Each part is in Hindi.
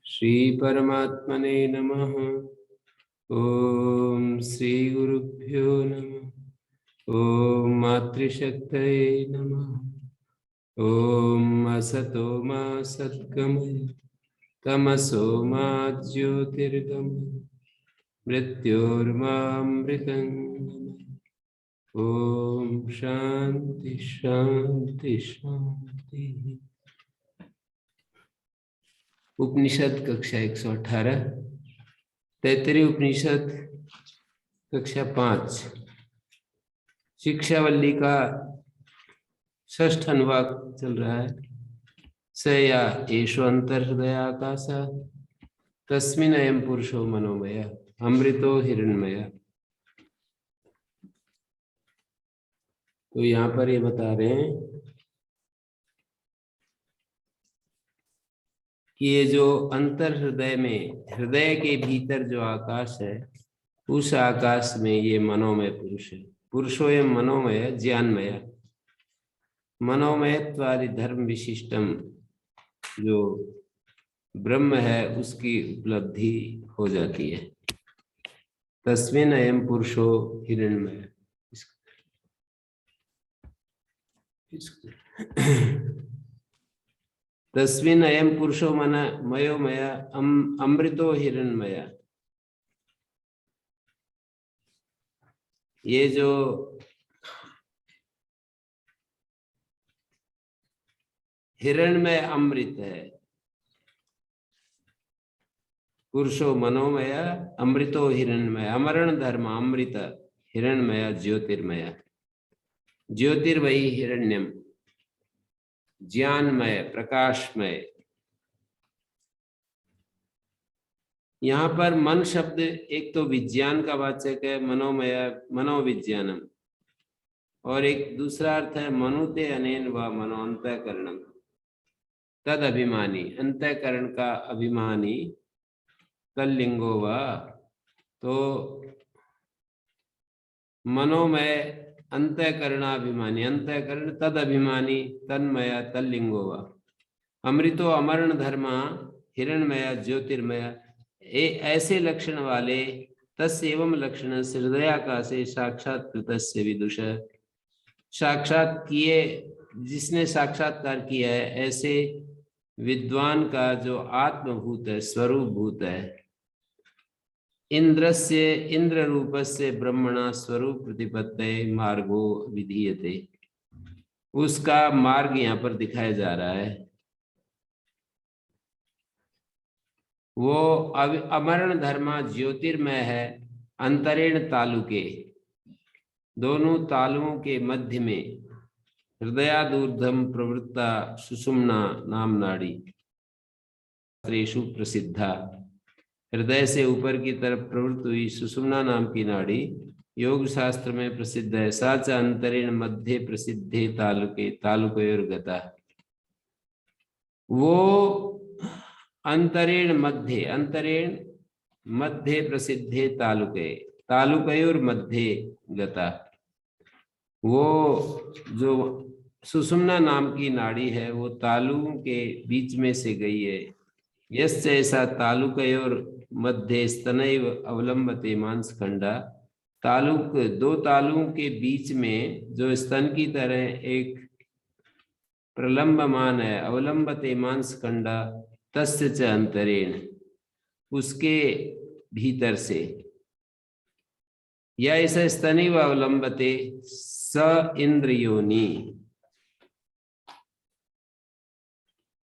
श्री परमात्मने नमः। ओम श्री गुरुभ्यो नमः। ओम मातृशक्तये नमः। ओम असतो मा सद्गमय तमसो मा ज्योतिर्गमय मृत्योर्मामृतंगमय। ओम शांति शांति शांति। उपनिषद कक्षा 118 तैत्तरीय उपनिषद कक्षा 5 शिक्षावल्ली का षष्ठ अनुवाक चल रहा है। स या एषो अंतर्हृदयाकाश तस्मिन् अयं पुरुषो मनोमय अमृतो हिरण्मय। तो यहाँ पर ये बता रहे हैं कि ये जो अंतर हृदय में, हृदय के भीतर जो आकाश है, उस आकाश में ये मनोमय पुरुष है। पुरुषोयम मनोमय ज्ञानमय। मनोमयत्वादि धर्म विशिष्टम जो ब्रह्म है उसकी उपलब्धि हो जाती है। तस्मिन् अयं पुरुषो हिरण्मय। तस्मिन् अयं पुरुषो मयोमय अमृतो हिरण्मय। ये जो हिरण्मय अमृत है, पुरुषो मनोमय अमृतो हिरण्मय। अमरण धर्म अमृत हिरण्मय ज्योतिर्मय। ज्योतिर्वही हिरण्यम ज्ञानमय प्रकाशमय। यहाँ पर मन शब्द एक तो विज्ञान का वाचक है, मनोमय मनोविज्ञानम, और एक दूसरा अर्थ है मनुते अनेन व मनो अंतःकरणम तद अभिमानी। अंतःकरण का अभिमानी तल्लिंगो व, तो मनोमय अंतःकरणाभिमानी, अंतःकरण तद अभिमानी तन्मय तल्लिंगो व। अमृतो अमरण धर्मा हिरणमय ज्योतिर्मय। ऐसे लक्षण वाले तस्एवं लक्षण हृदयाकाशे साक्षात कृतस्य विदुष। साक्षात किए, जिसने साक्षात्कार किया है, ऐसे विद्वान का जो आत्मभूत है, स्वरूप भूत है। इंद्रस्य इंद्र रूपस्य ब्रह्मणा स्वरूप प्रतिपत्तये मार्गो विधीयते। उसका मार्ग यहाँ पर दिखाया जा रहा है। वो अमरण धर्मा ज्योतिर्मय है। अंतरेण तालुके, दोनों तालुओं के मध्य में हृदयादूर्ध्वम प्रवृत्ता सुषुम्ना नाम नाड़ी त्रेषु प्रसिद्धा। हृदय से ऊपर की तरफ प्रवृत्त हुई सुषुम्ना नाम की नाड़ी योग शास्त्र में प्रसिद्ध है। साच अंतरेण मध्य प्रसिद्धे तालुके तालुकयोर्गता। वो अंतरेण मध्य, अंतरेण मध्य प्रसिद्धे तालुके तालुकयोर मध्य गता। वो जो सुषुम्ना नाम की नाड़ी है वो तालुओं के बीच में से गई है। यश्च ऐसा तालुकयोर मध्य स्तनैव अवलंबते मांसखंडा। तालुक, दो तालुओं के बीच में जो स्तन की तरह एक प्रलंबमान है, अवलंबते मांसखंडा तस्य च अंतरेण, उसके भीतर से। या ऐसा स्तनैव अवलंबते स इंद्रियोनि।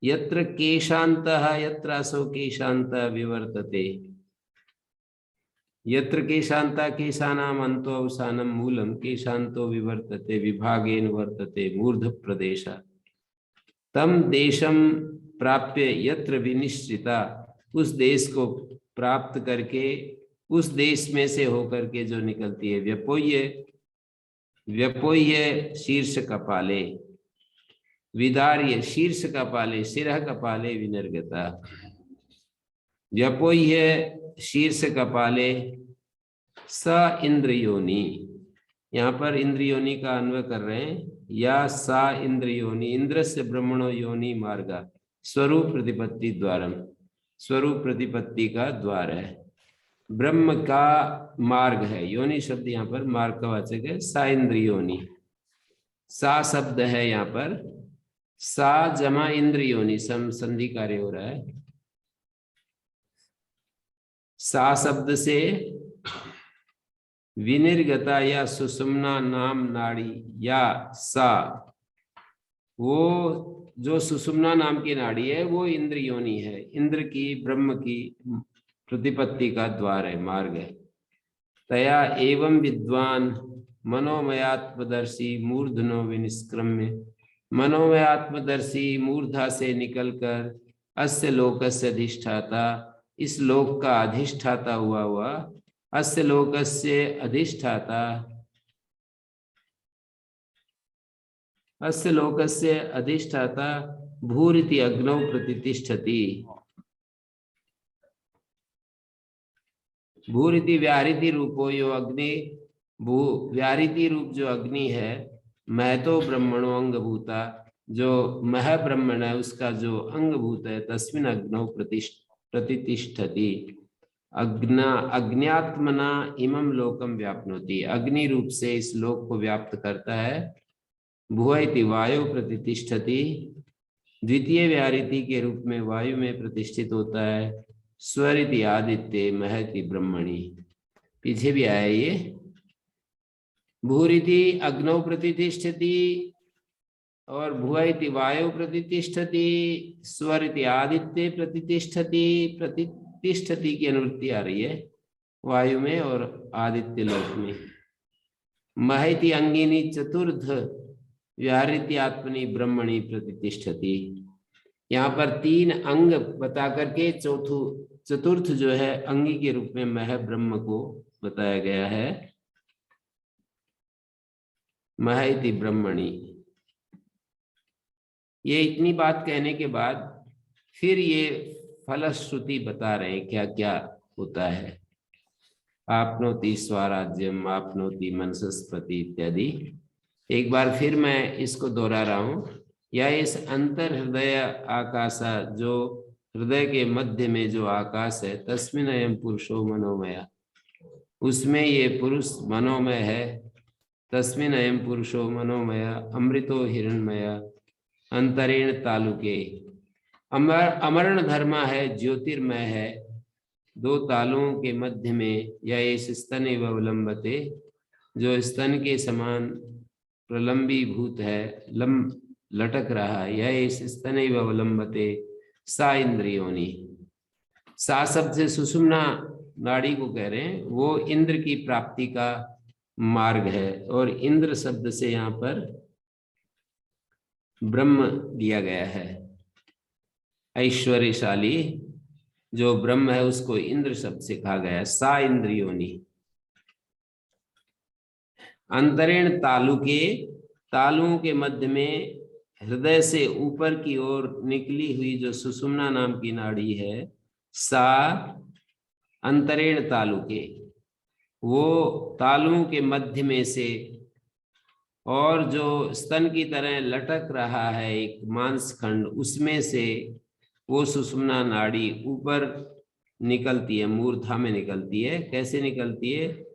यत्र केशान्तः यत्र असौ केशान्तः विवर्तते। यत्र केशान्ता केशानाम अंतो अवसानम मूलम केशांतो विवर्तते विभागेन वर्तते मूर्ध प्रदेशा। तम देशम प्राप्य यत्र विनिश्चिता, उस देश को प्राप्त करके उस देश में से होकर के जो निकलती है। व्यपोह्य व्यपोह्य शीर्ष कपाले विदार्य शीर्ष कपाले शिरः कपाले विनिर्गता। व्यपोह्य शीर्ष कपाले स इंद्रियोनि। यहाँ पर इंद्रियोनि का अन्वय कर रहे हैं या सा इंद्र योनि, इंद्र से ब्रह्मणो योनि मार्ग, स्वरूप प्रतिपत्ति द्वारम, स्वरूप प्रतिपत्ति का द्वार है, ब्रह्म का मार्ग है। योनि शब्द यहाँ पर मार्ग का वाचक है। सा इंद्र योनि, सा शब्द है यहाँ पर, सा जमा इंद्र योनि, संधि कार्य हो रहा है। सा शब्द से विनिर्गता या सुषुम्ना नाम नाड़ी, या सा, वो जो सुषुम्ना नाम की नाड़ी है वो इंद्र योनि है, इंद्र की, ब्रह्म की प्रतिपत्ति का द्वार है, मार्ग है। तया एवं विद्वान मनोमयात्मदर्शी मूर्धनो विनिष्क्रम्य, मनोमयात्मदर्शी मूर्धा से निकलकर अस्य लोकस्य अधिष्ठाता, इस लोक का अधिष्ठाता हुआ अस्य लोकस्य अधिष्ठाता, अस्य लोकस्य अधिष्ठाता भूरिति अग्नौ प्रतितिष्ठति, भूरिति व्याहृति रूपो यो अग्नि, भू व्याहृति रूप जो अग्नि है, महतो ब्रह्मणो अंगभूता, जो मह ब्रह्मण है उसका जो अंगभूत है, तस्मिन् अग्नौ प्रतितिष्ठति, अग्न्यात्मना इमं लोकम व्याप्नोति, अग्नि रूप से इस लोक को व्याप्त करता है। भुव इति वायु प्रतितिष्ठति, द्वितीय व्याहृति के रूप में वायु में प्रतिष्ठित होता है। स्वर इति आदित्य, महति ब्रह्मणि, पीछे भी आया ये। भूरिति अग्नौ प्रतितिष्ठति और भुव इति वायु प्रतितिष्ठति, स्वर इति आदित्य प्रतितिष्ठति, प्रतितिष्ठति की अनुवृत्ति आ रही है वायु में और आदित्य लोक में। महति अंगिनी चतुर्थ व्याहृति आत्मनि ब्रह्मणि प्रतितिष्ठति, यहाँ पर 3 अंग बता करके चतुर्थ जो है अंगी के रूप में मह ब्रह्म को बताया गया है। महति ब्रह्मणि, ये इतनी बात कहने के बाद फिर ये फलश्रुति बता रहे हैं क्या क्या होता है। आपनोति स्वराज्यम, आपनोति मनसस्पति इत्यादि। एक बार फिर मैं इसको दोहरा रहा हूं। या इस अंतर हृदय आकाशा, जो हृदय के मध्य में जो आकाश है, तस्मिन् अयं पुरुषो मनोमय, उसमें ये पुरुष मनोमय है। तस्मिन् अयं पुरुषो मनोमय अमृतो हिरण्मय अंतरेण तालुके, अमरण धर्मा है, ज्योतिर्मय है, 2 तालुओं के मध्य में। या इस स्तन एवं अवलंबते, जो स्तन के समान प्रलंबी भूत है, लटक रहा है। यह इस स्तन एवं अवलंबते सा इंद्रियोनि, सा शब्द से सुषुम्ना नाड़ी को कह रहे हैं, वो इंद्र की प्राप्ति का मार्ग है। और इंद्र शब्द से यहाँ पर ब्रह्म दिया गया है। ऐश्वर्यशाली जो ब्रह्म है उसको इंद्र शब्द से कहा गया है। सा इंद्रियोनि, अंतरेण तालुके, तालुओं के मध्य में हृदय से ऊपर की ओर निकली हुई जो सुषुम्ना नाम की नाड़ी है, सा अंतरेण तालुके, वो तालुओं के मध्य में से, और जो स्तन की तरह लटक रहा है एक मांसखंड, उसमें से वो सुषुम्ना नाड़ी ऊपर निकलती है, मूर्धा में निकलती है। कैसे निकलती है?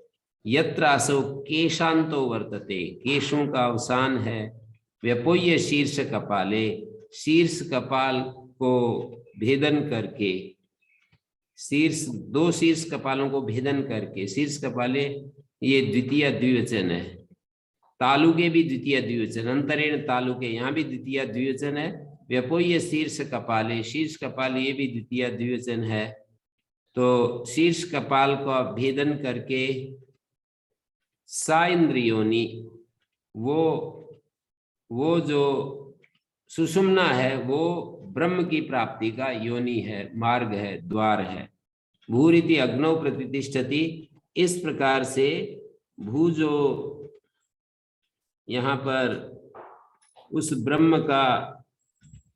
यत्र आसो केशांतो वर्तते, केशों का अवसान है। व्यपोह्य शीर्ष कपाले, शीर्ष कपाल को भेदन करके, दो शीर्ष कपालों को भेदन करके, शीर्ष कपाले ये द्वितीय द्विवचन है, तालुके भी द्वितीय द्विवचन, अंतरेण तालुके यहाँ भी द्वितीय द्विवचन है। व्यपोह्य शीर्ष कपाले, शीर्ष कपाल ये भी द्वितीय द्विवचन है। तो शीर्ष कपाल का भेदन करके सा इंद्रियोनि, वो जो सुषुम्ना है वो ब्रह्म की प्राप्ति का योनि है, मार्ग है, द्वार है। भूरिति अग्नौ प्रतितिष्ठति, इस प्रकार से भू जो यहाँ पर उस ब्रह्म का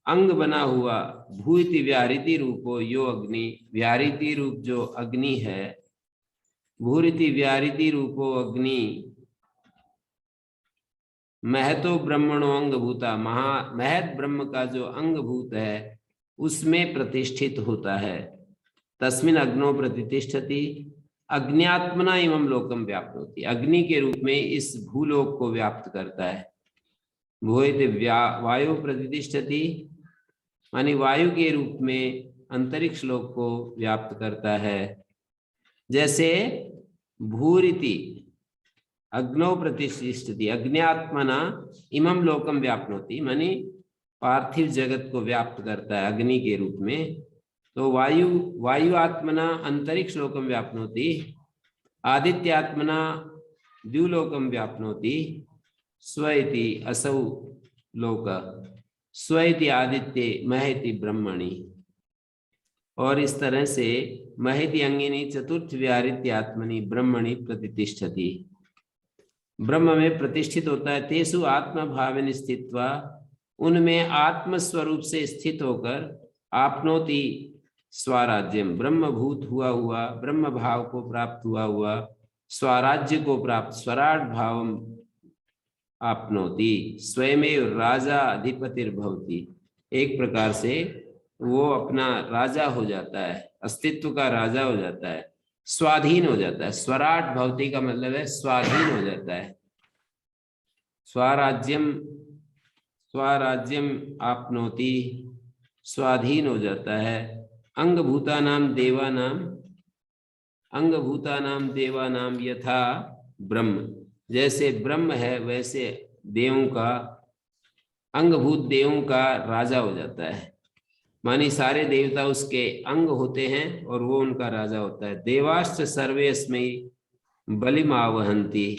अंग बना हुआ, भूति व्याहृति रूपो यो अग्नि, व्याहृति रूप जो अग्नि है, भूरिति व्याहृति रूपो अग्नि, महतो ब्रह्मणो अंग भूता, महत ब्रह्म का जो अंग भूत है उसमें प्रतिष्ठित होता है। तस्मिन अग्नो प्रतिष्ठति, अग्न्यात्मना इमं लोकम व्याप्नोति, अग्नि के रूप में इस भूलोक को व्याप्त करता है। भूयते वायु प्रतिष्ठति, मानी वायु के रूप में अंतरिक्ष लोक को व्याप्त करता है। जैसे भूरिति अग्नौ प्रतिष्ठति, अग्न्यात्मना इमं लोकम व्याप्नोति, मानी पार्थिव जगत को व्याप्त करता है अग्नि के रूप में। तो वायु आत्मना अंतरिक्ष लोकम व्याप्नोति, आदित्यात्मना द्युलोकम व्याप्नोति, स्व इति असौ लोक, स्व इति आदित्ये महति ब्रह्मणि। और इस तरह से महति अंगिनी चतुर्थ व्याहृत्यात्मनि ब्रह्मणि प्रतिष्ठति, ब्रह्म में प्रतिष्ठित होता है। तेसु आत्मा भावेन स्थित्वा, उनमें आत्म स्वरूप से स्थित होकर आपनोति स्वराज्यम, ब्रह्मभूत हुआ ब्रह्म भाव को प्राप्त हुआ स्वराज्य को प्राप्त, स्वराट भावम आपनोति, स्वयमेव राजा अधिपतिर्भवति, एक प्रकार से वो अपना राजा हो जाता है, अस्तित्व का राजा हो जाता है, स्वाधीन हो जाता है। स्वराट भवति का मतलब है स्वाधीन हो जाता है। स्वराज्यम आपनोति, स्वाधीन हो जाता है। अंगभूतानाम देवानाम यथा ब्रह्म, जैसे ब्रह्म है वैसे देवों का, अंगभूत देवों का राजा हो जाता है, मानी सारे देवता उसके अंग होते हैं और वो उनका राजा होता है। देवाश्च सर्वेस्मै बलिमावहन्ति,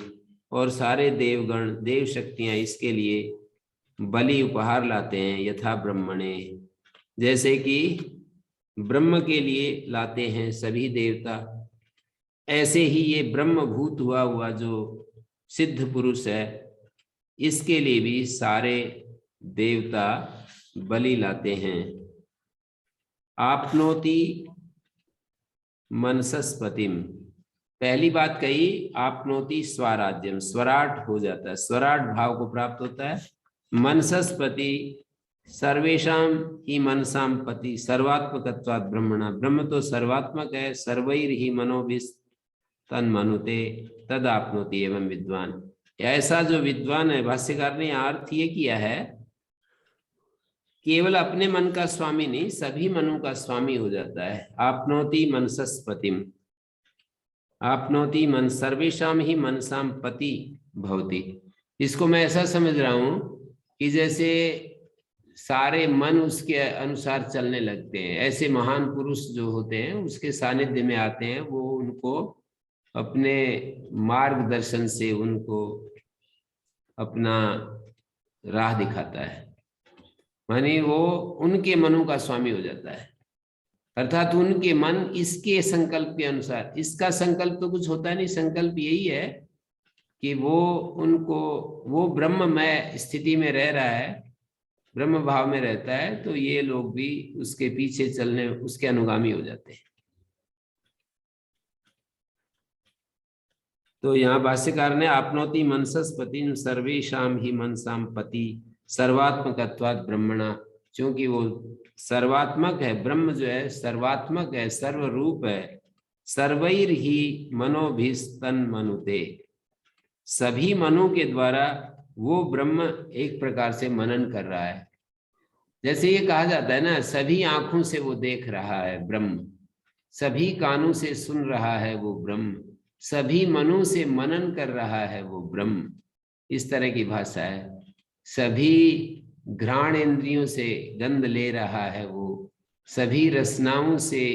और सारे देवगण देव शक्तियां इसके लिए बलि उपहार लाते हैं। यथा ब्रह्मणे, जैसे कि ब्रह्म के लिए लाते हैं सभी देवता, ऐसे ही ये ब्रह्मभूत हुआ जो सिद्ध पुरुष है इसके लिए भी सारे देवता बलि लाते हैं। आपनोति मनसस्पतिम, पहली बात कही आपनोति स्वराज्यम, स्वराट हो जाता है, स्वराट भाव को प्राप्त होता है। मनसस्पति सर्वेशाम ही मनसाम पति, सर्वात्मकत्वात् ब्रह्मणा, ब्रह्म तो सर्वात्मक है, सर्वैर ही मनोभिस तन मनुते तद आपनोति एवं विद्वान। ऐसा जो विद्वान है, भाष्यकार ने अर्थ ये किया है केवल अपने मन का स्वामी नहीं, सभी मनों का स्वामी हो जाता है। आपनोति मनसस्पतिम, आपनोति मन सर्वेशाम ही मनसाम पति भवति। इसको मैं ऐसा समझ रहा हूं कि जैसे सारे मन उसके अनुसार चलने लगते हैं, ऐसे महान पुरुष जो होते हैं उसके सानिध्य में आते हैं, वो उनको अपने मार्गदर्शन से उनको अपना राह दिखाता है, मानी वो उनके मनों का स्वामी हो जाता है। अर्थात उनके मन इसके संकल्प के अनुसार, इसका संकल्प तो कुछ होता नहीं, संकल्प यही है कि वो ब्रह्ममय स्थिति में रह रहा है, ब्रह्म भाव में रहता है, तो ये लोग भी उसके पीछे चलने, उसके अनुगामी हो जाते हैं। तो यहाँ भाष्यकार ने आपनोति मनसस्पतिम सर्वेशाम ही मनसाम पति सर्वात्मकत्वात् ब्रह्मणा, क्योंकि वो सर्वात्मक है, ब्रह्म जो है सर्वात्मक है, सर्वरूप है। सर्वैर ही मनोभिस्तन मनुते, सभी मनों के द्वारा वो ब्रह्म एक प्रकार से मनन कर रहा है। जैसे ये कहा जाता है ना, सभी आंखों से वो देख रहा है ब्रह्म, सभी कानों से सुन रहा है वो ब्रह्म, सभी मनों से मनन कर रहा है वो ब्रह्म, इस तरह की भाषा है। सभी घ्राण इंद्रियों से गंध ले रहा है वो, सभी रसनाओं से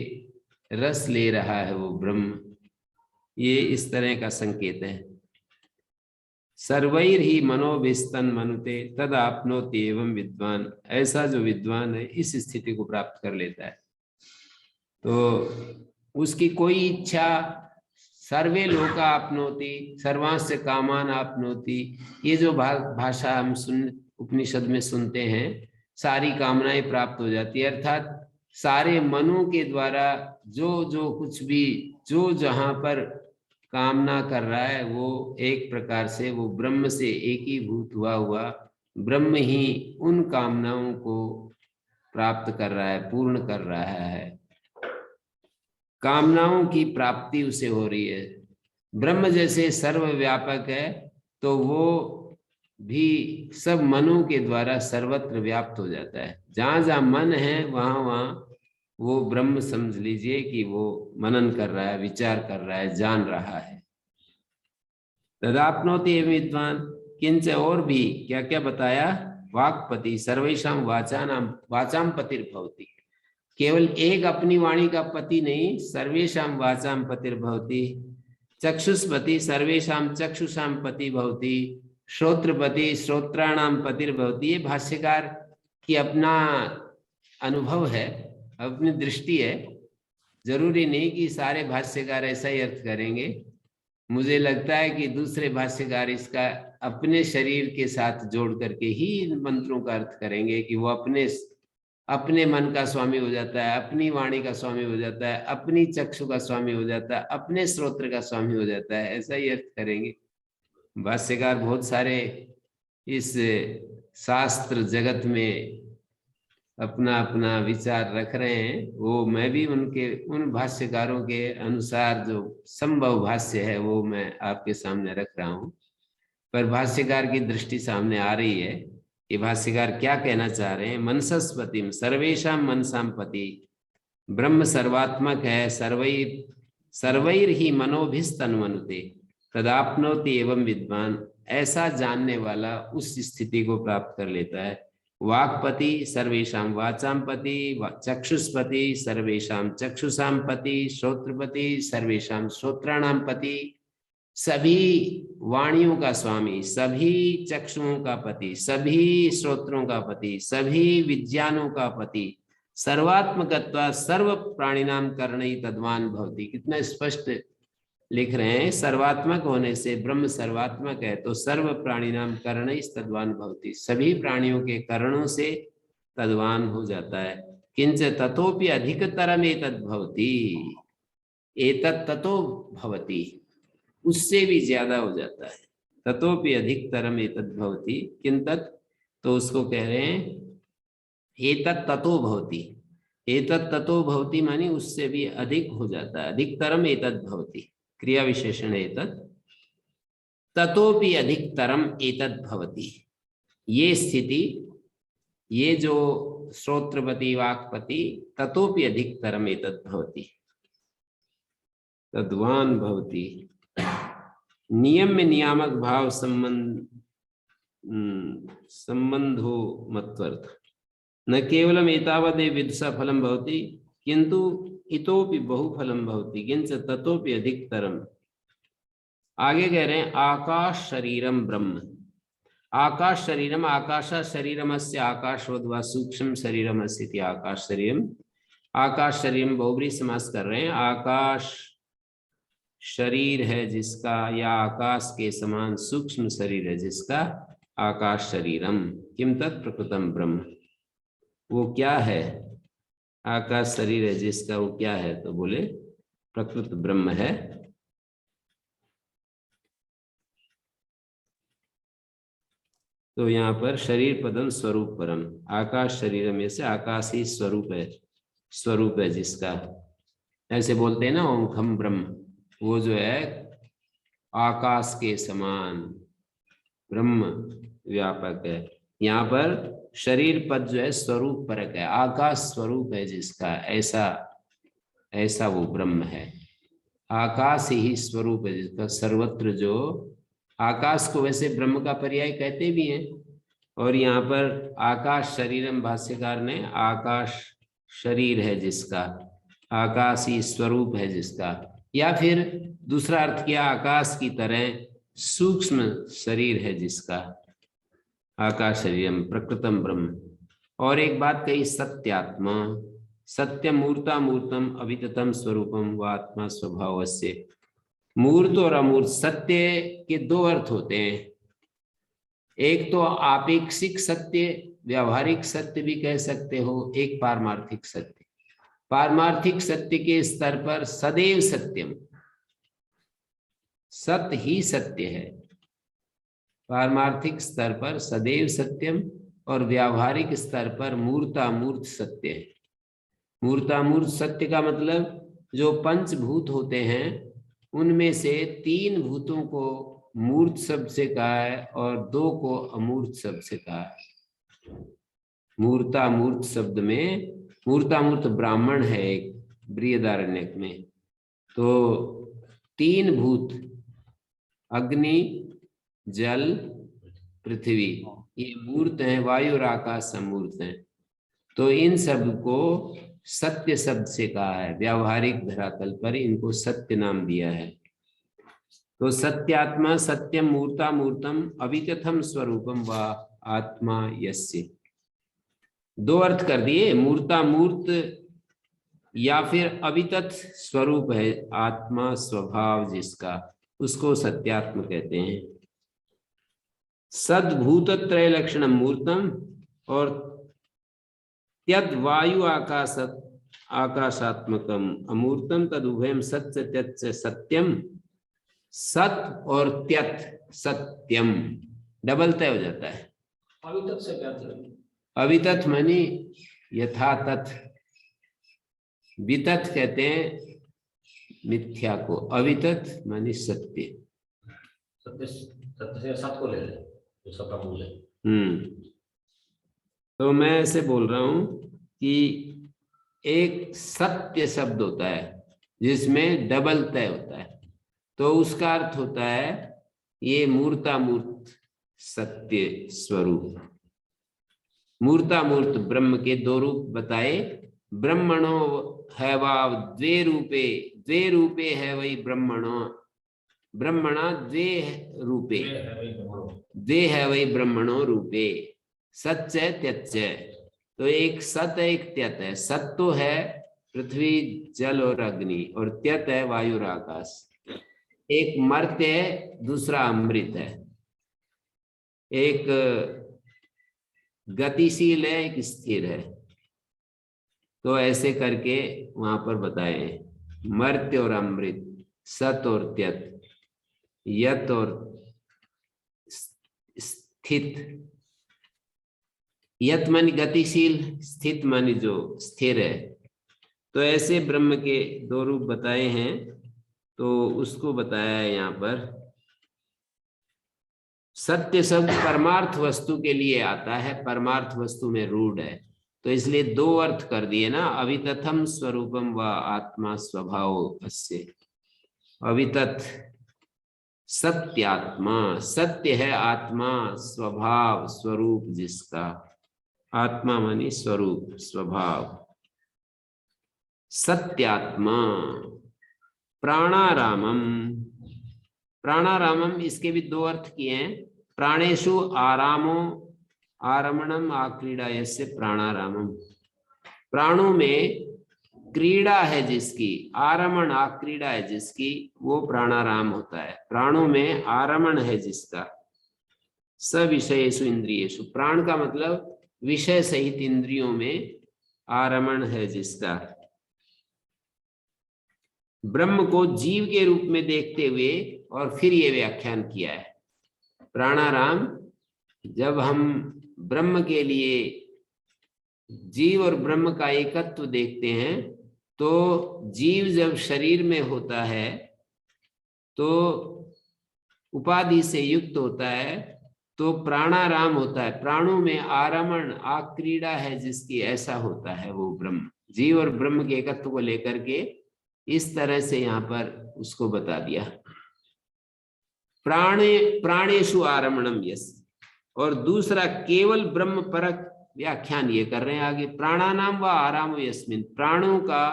रस ले रहा है वो ब्रह्म, ये इस तरह का संकेत है। सर्वैर ही मनोभिस्तन मनुते तद आपनोति एवं विद्वान, ऐसा जो विद्वान है इस स्थिति को प्राप्त कर लेता है। तो उसकी कोई इच्छा, सर्वे लोका आपनोति सर्वांश कामान आपनोति, ये जो भाषा हम उपनिषद में सुनते हैं, सारी कामनाएं प्राप्त हो जाती है। अर्थात सारे मनों के द्वारा जो कुछ भी, जो जहां पर कामना कर रहा है वो एक प्रकार से वो ब्रह्म से एकीभूत हुआ ब्रह्म ही उन कामनाओं को प्राप्त कर रहा है, पूर्ण कर रहा है। कामनाओं की प्राप्ति उसे हो रही है। ब्रह्म जैसे सर्वव्यापक है तो वो भी सब मनों के द्वारा सर्वत्र व्याप्त हो जाता है। जहां जहां मन है वहां वहां वो ब्रह्म समझ लीजिए कि वो मनन कर रहा है, विचार कर रहा है, जान रहा है। तदाप्नोति एवं विद्वान किंच, और भी क्या क्या बताया? वाक्पति सर्वेषां वाचाम पतिर्भवति। केवल एक अपनी वाणी का पति नहीं, सर्वेषां वाचाम पतिर्भवति। चक्षुष्पति सर्वेषां चक्षुषां पति भवति। श्रोत्रपति श्रोत्राणाम पतिर्भवति। ये भाष्यकार की अपना अनुभव है, अपनी दृष्टि है। जरूरी नहीं कि सारे भाष्यकार ऐसा ही अर्थ करेंगे। मुझे लगता है कि दूसरे भाष्यकार इसका अपने शरीर के साथ जोड़ करके ही इन मंत्रों का अर्थ करेंगे कि वो अपने मन का स्वामी हो जाता है, अपनी वाणी का स्वामी हो जाता है, अपनी चक्षु का स्वामी हो जाता है, अपने श्रोत्र का स्वामी हो जाता है, ऐसा ही अर्थ करेंगे। भाष्यकार बहुत सारे इस शास्त्र जगत में अपना अपना विचार रख रहे हैं। वो मैं भी उन भाष्यकारों के अनुसार जो संभव भाष्य है वो मैं आपके सामने रख रहा हूं। पर भाष्यकार की दृष्टि सामने आ रही है कि भाष्यकार क्या कहना चाह रहे हैं। मनसस्पतिम सर्वेषां मनसां पति। ब्रह्म सर्वात्मक है, सर्वैर ही मनोभिस्तन्वनुते तदाप्नोति एवं विद्वान। ऐसा जानने वाला उस स्थिति को प्राप्त कर लेता है। वाक्पति सर्वेषां वाचां पति, चक्षुष्पति सर्वेषां चक्षुषां पति, श्रोत्रपति सर्वेषां श्रोत्राणां पति। सभी वाणियों का स्वामी, सभी चक्षुओं का पति, सभी श्रोत्रों का पति, सभी विज्ञानों का पति, सर्वात्मकत्वा सर्व प्राणिनाम करणई तद्वान भवति। कितना स्पष्ट लिख रहे हैं। सर्वात्मक होने से ब्रह्म सर्वात्मक है तो सर्व प्राणिनाम करणई तद्वान भवति। सभी प्राणियों के करणों से तद्वान हो जाता है। किंच ततोपि अधिकतरम एतद् भवति। एतत् ततो भवति, उससे भी ज्यादा हो जाता है। ततोपि अधिकतरम एतद् भवति। किंतत्, तो उसको कह रहे हैं एतत् ततो भवति। एतत् ततो भवति मानी उससे भी अधिक हो जाता है। अधिकतरम एतद् भवति, क्रिया विशेषण एतत्। ततोपि अधिकतरम एतद् भवति। ये स्थिति, ये जो श्रोत्रपति वाक्पति, ततोपि अधिकतरम एतद् भवति तद्वान भवति। नियम में नियामक भाव संबंधो मत्वर्थ। न केवलम एतावदेव विदुषा फलम भवति किंतु इतोपि बहुफलम भवति। किंच ततोपि अधिकतरम। आगे कह रहे हैं आकाश शरीरम ब्रह्म। आकाश शरीरम, आकाशा शरीरमस्य आकाशोद्वा सूक्ष्म शरीरमस्य इति आकाश शरीरम। आकाश शरीरम बहुब्रीहि समास कर रहे हैं। आकाश शरीर है जिसका, या आकाश के समान सूक्ष्म शरीर है जिसका, आकाश शरीरम। किम तत् प्रकृतम ब्रह्म। वो क्या है? आकाश शरीर है जिसका, वो क्या है? तो बोले प्रकृत ब्रह्म है। तो यहाँ पर शरीर पदम स्वरूप परम। आकाश शरीर में से आकाश ही स्वरूप है जिसका। ऐसे बोलते हैं ना ओम खम ब्रह्म। वो जो है आकाश के समान ब्रह्म व्यापक है। यहाँ पर शरीर पद जो है स्वरूप परक है, आकाश स्वरूप है जिसका, ऐसा वो ब्रह्म है। आकाश ही स्वरूप है जिसका, सर्वत्र जो आकाश को वैसे ब्रह्म का पर्याय कहते भी हैं। और यहाँ पर आकाश शरीरम, भाष्यकार ने आकाश शरीर है जिसका, आकाश ही स्वरूप है जिसका, या फिर दूसरा अर्थ किया आकाश की तरह सूक्ष्म शरीर है जिसका, आकाश शरीरम प्रकृतम ब्रह्म। और एक बात कही सत्यात्मा, सत्य मूर्ता मूर्तम अविततम स्वरूपम व आत्मा स्वभावस्य। मूर्त और अमूर्त, सत्य के दो अर्थ होते हैं। एक तो आपेक्षिक सत्य, व्यावहारिक सत्य भी कह सकते हो, एक पारमार्थिक सत्य। पारमार्थिक सत्य के स्तर पर सदैव सत्यम, सत ही सत्य है। पारमार्थिक स्तर पर सदैव सत्यम और व्यावहारिक स्तर पर मूर्तामूर्त सत्य है। मूर्तामूर्त सत्य का मतलब जो पंचभूत होते हैं उनमें से 3 भूतों को मूर्त शब्द से कहा है और 2 को अमूर्त शब्द से कहा है। मूर्तामूर्त शब्द में मूर्तामूर्त ब्राह्मण है एक बृहदारण्यक में, तो 3 भूत अग्नि जल पृथ्वी ये मूर्त हैं, वायु और आकाश समूर्त हैं। तो इन सब को सत्य शब्द से कहा है, व्यावहारिक धरातल पर इनको सत्य नाम दिया है। तो सत्यात्मा सत्यम मूर्ता मूर्तम अवितथम स्वरूपम व आत्मा यस्य। 2 अर्थ कर दिए, मूर्ता मूर्त या फिर अवितथ स्वरूप है आत्मा स्वभाव जिसका, उसको सत्यात्म कहते हैं। सद्भूत त्रय लक्षणम मूर्तम और त्यद वायु आकाशात्मकम अमूर्तम तद उभयम सत्य त्यत सत्यम। सत और त्यत सत्यम डबल तय हो जाता है। अवितथ से क्या है? अवितथ मानी यथा तथ, वितथ कहते हैं मिथ्या को, अवितथ मानी सत्य। सत्य सत्य से सत को ले ले जो सबका मूल है। तो मैं ऐसे बोल रहा हूं कि एक सत्य शब्द होता है जिसमें डबल तय होता है, तो उसका अर्थ होता है ये मूर्तामूर्त सत्य स्वरूप। मूर्तामूर्त ब्रह्म के 2 रूप बताए। ब्रह्मणो है वाव द्वे रूपे है वही ब्रह्मणो, ब्रह्मणा द्वे रूपे, द्वे है वही ब्रह्मणो रूपे, सच है त्यच है। तो एक सत है एक त्यत है। सत तो है पृथ्वी जल और अग्नि और त्यत है वायु और आकाश। एक मर्त्य है दूसरा अमृत है, एक गतिशील है एक स्थिर है। तो ऐसे करके वहां पर बताए मर्त्य और अमृत, सत और त्यत, यत और स्थित। यत मानी गतिशील, स्थित मानी जो स्थिर है। तो ऐसे ब्रह्म के 2 रूप बताए हैं, तो उसको बताया है यहाँ पर। सत्य शब्द परमार्थ वस्तु के लिए आता है, परमार्थ वस्तु में रूढ़ है, तो इसलिए 2 अर्थ कर दिए ना, अवितथम स्वरूपम व आत्मा स्वभाव अस्य। अवितथ सत्यात्मा, सत्य है आत्मा स्वभाव स्वरूप जिसका, आत्मा मानी स्वरूप स्वभाव। सत्यात्मा प्राणारामम, प्राणारामम इसके भी 2 अर्थ किए हैं। प्राणेषु आरामो आरमणम आक्रीड़ा यस्य प्राणारामम। प्राणों में क्रीड़ा है जिसकी, आरमण आक्रीड़ा है जिसकी, वो प्राणाराम होता है। प्राणों में आरमण है जिसका, सविषयेषु इंद्रियेषु, प्राण का मतलब विषय सहित इंद्रियों में आरमण है जिसका। ब्रह्म को जीव के रूप में देखते हुए और फिर ये व्याख्यान किया है। प्राणाराम जब हम ब्रह्म के लिए जीव और ब्रह्म का एकत्व देखते हैं, तो जीव जब शरीर में होता है तो उपाधि से युक्त होता है, तो प्राणाराम होता है। प्राणों में आरमण आक्रीड़ा है जिसकी, ऐसा होता है वो ब्रह्म। जीव और ब्रह्म के एकत्व को लेकर के इस तरह से यहाँ पर उसको बता दिया। प्राणेषु आरमणम यस। और दूसरा केवल ब्रह्म परक व्याख्यान ये कर रहे हैं आगे, प्राणानाम व आराम यस्मिन, प्राणों का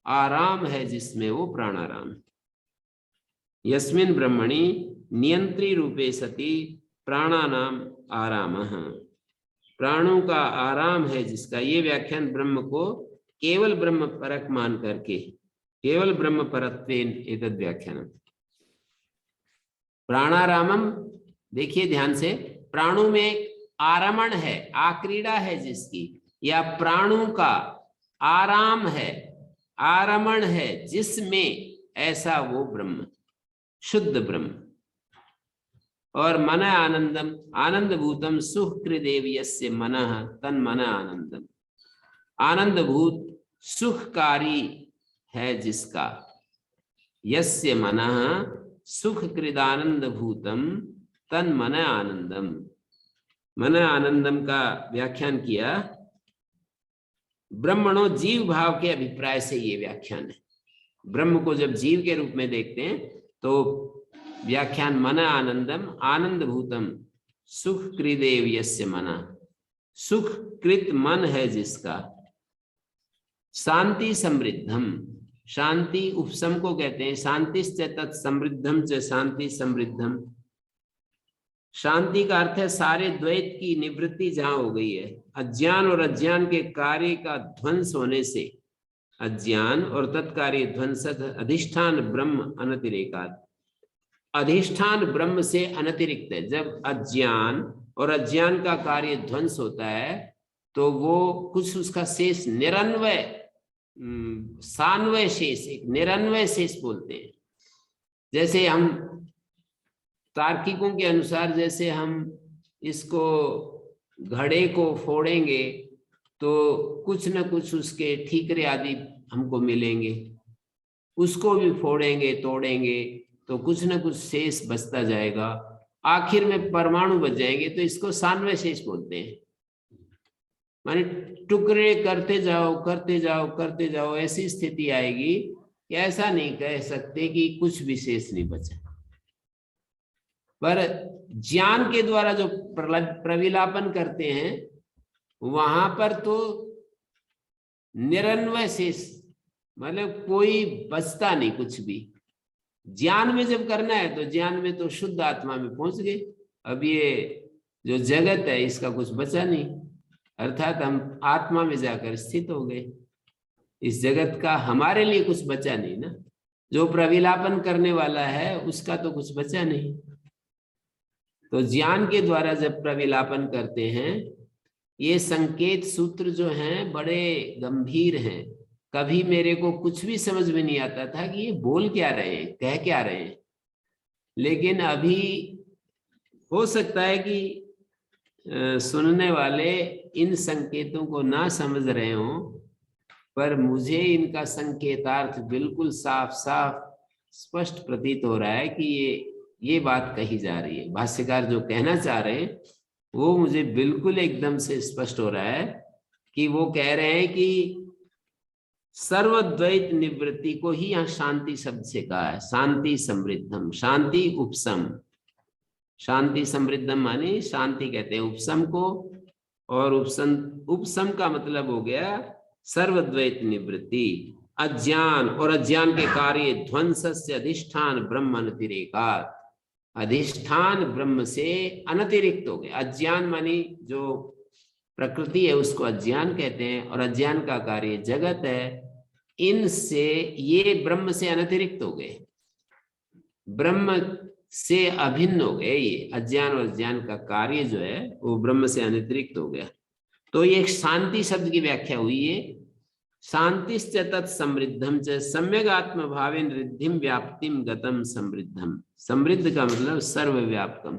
आराम है जिसमें, वो प्राणाराम। यस्मिन ब्रह्मणि नियंत्री रूपे सती प्राणानाम आराम, प्राणों का आराम है जिसका, ये व्याख्यान ब्रह्म को केवल ब्रह्म परक मान करके, केवल ब्रह्म परत्वेन एतद् व्याख्यानम। प्राणारामम देखिए ध्यान से, प्राणों में आरमण है आक्रीड़ा है जिसकी, या प्राणों का आराम है आरमण है जिसमें, ऐसा वो ब्रह्म। शुद्ध ब्रह्म। और मन आनंदम, आनंद भूतम सुखकृदेव यस्य मनः तन मन आनंदम। आनंद भूत सुखकारी है जिसका, यस्य मनः सुखकृदानंद भूतम तन मन आनंदम। मन आनंदम का व्याख्यान किया, ब्रह्मणो जीव भाव के अभिप्राय से ये व्याख्यान है। ब्रह्म को जब जीव के रूप में देखते हैं तो व्याख्यान मन आनंदम, आनंद भूतम सुख कृदेव यस्य मन, सुख कृत मन है जिसका, शांति समृद्धम, शांति उपशम को कहते हैं, शांतिश्च तत् समृद्धम च शांति समृद्धम। शांति का अर्थ है सारे द्वैत की निवृत्ति जहां हो गई है, अज्ञान और अज्ञान के कार्य का ध्वंस होने से, अज्ञान और तत्कार्य ध्वंस, अधिष्ठान ब्रह्म अनतिरेकात्, अधिष्ठान ब्रह्म से अनतिरिक्त है। जब अज्ञान और अज्ञान का कार्य ध्वंस होता है तो वो कुछ उसका शेष निरन्वय, सान्वय शेष, एक निरन्वय शेष बोलते हैं। जैसे हम तार्किकों के अनुसार, जैसे हम इसको घड़े को फोड़ेंगे तो कुछ न कुछ उसके ठीकरे आदि हमको मिलेंगे, उसको भी फोड़ेंगे तोड़ेंगे तो कुछ न कुछ शेष बचता जाएगा, आखिर में परमाणु बच जाएंगे, तो इसको सान्वय शेष बोलते हैं। माने टुकड़े करते जाओ करते जाओ करते जाओ, ऐसी स्थिति आएगी कि ऐसा नहीं कह सकते कि कुछ भी शेष नहीं बचा। पर ज्ञान के द्वारा जो प्रविलापन करते हैं वहां पर तो निरन्वय शेष, मतलब कोई बचता नहीं कुछ भी। ज्ञान में जब करना है तो ज्ञान में तो शुद्ध आत्मा में पहुंच गए, अब ये जो जगत है इसका कुछ बचा नहीं, अर्थात हम आत्मा में जाकर स्थित हो गए। इस जगत का हमारे लिए कुछ बचा नहीं ना, जो प्रविलापन करने वाला है उसका तो कुछ बचा नहीं। तो ज्ञान के द्वारा जब प्रविलापन करते हैं, ये संकेत सूत्र जो हैं बड़े गंभीर हैं। कभी मेरे को कुछ भी समझ में नहीं आता था कि ये बोल क्या रहे हैं, कह क्या रहे हैं, लेकिन अभी हो सकता है कि सुनने वाले इन संकेतों को ना समझ रहे हों, पर मुझे इनका संकेतार्थ बिल्कुल साफ साफ स्पष्ट प्रतीत हो रहा है कि ये बात कही जा रही है। भाष्यकार जो कहना चाह रहे हैं वो मुझे बिल्कुल एकदम से स्पष्ट हो रहा है कि वो कह रहे हैं कि सर्वद्वैत निवृत्ति को ही यहाँ शांति शब्द से कहा है, शांति समृद्धम, शांति उपशम। शांति समृद्धम माने शांति कहते हैं उपशम को, और उपशम का मतलब हो गया सर्वद्वैत निवृत्ति, अज्ञान और अज्ञान के कार्य ध्वंस से अधिष्ठान ब्रह्म अनतिरेकात्, अधिष्ठान ब्रह्म से अनतिरिक्त हो गए। अज्ञान मानी जो प्रकृति है उसको अज्ञान कहते हैं, और अज्ञान का कार्य जगत है, इनसे ये ब्रह्म से अनतिरिक्त हो गए, ब्रह्म से अभिन्न हो गए। ये अज्ञान और अज्ञान का कार्य जो है वो ब्रह्म से अनतिरिक्त हो गया। तो ये शांति शब्द की व्याख्या हुई है, शांतिश्च तत् समृद्धम च सम्यक आत्म भावेन रिद्धिम व्याप्तिम गतम समृद्धम। समृद्ध का मतलब सर्वव्यापकम,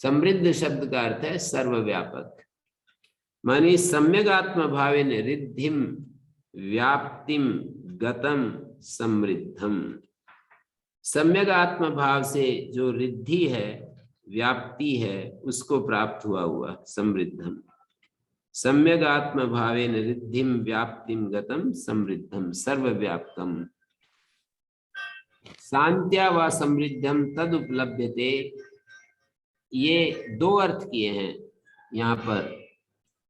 समृद्ध शब्द का अर्थ है सर्वव्यापक, मानी सम्यक आत्म भावेन रिद्धिम व्याप्तिम गतम समृद्धम। सम्यक आत्म भाव से जो रिद्धि है, व्याप्ति है, उसको प्राप्त हुआ समृद्धम। सम्यक आत्म भावेन रिद्धिम व्याप्तिम गतम समृद्धम सर्वव्यापकम। शांत्या व समृद्धम तद उपलभ्यते, ये दो अर्थ किए हैं यहाँ पर।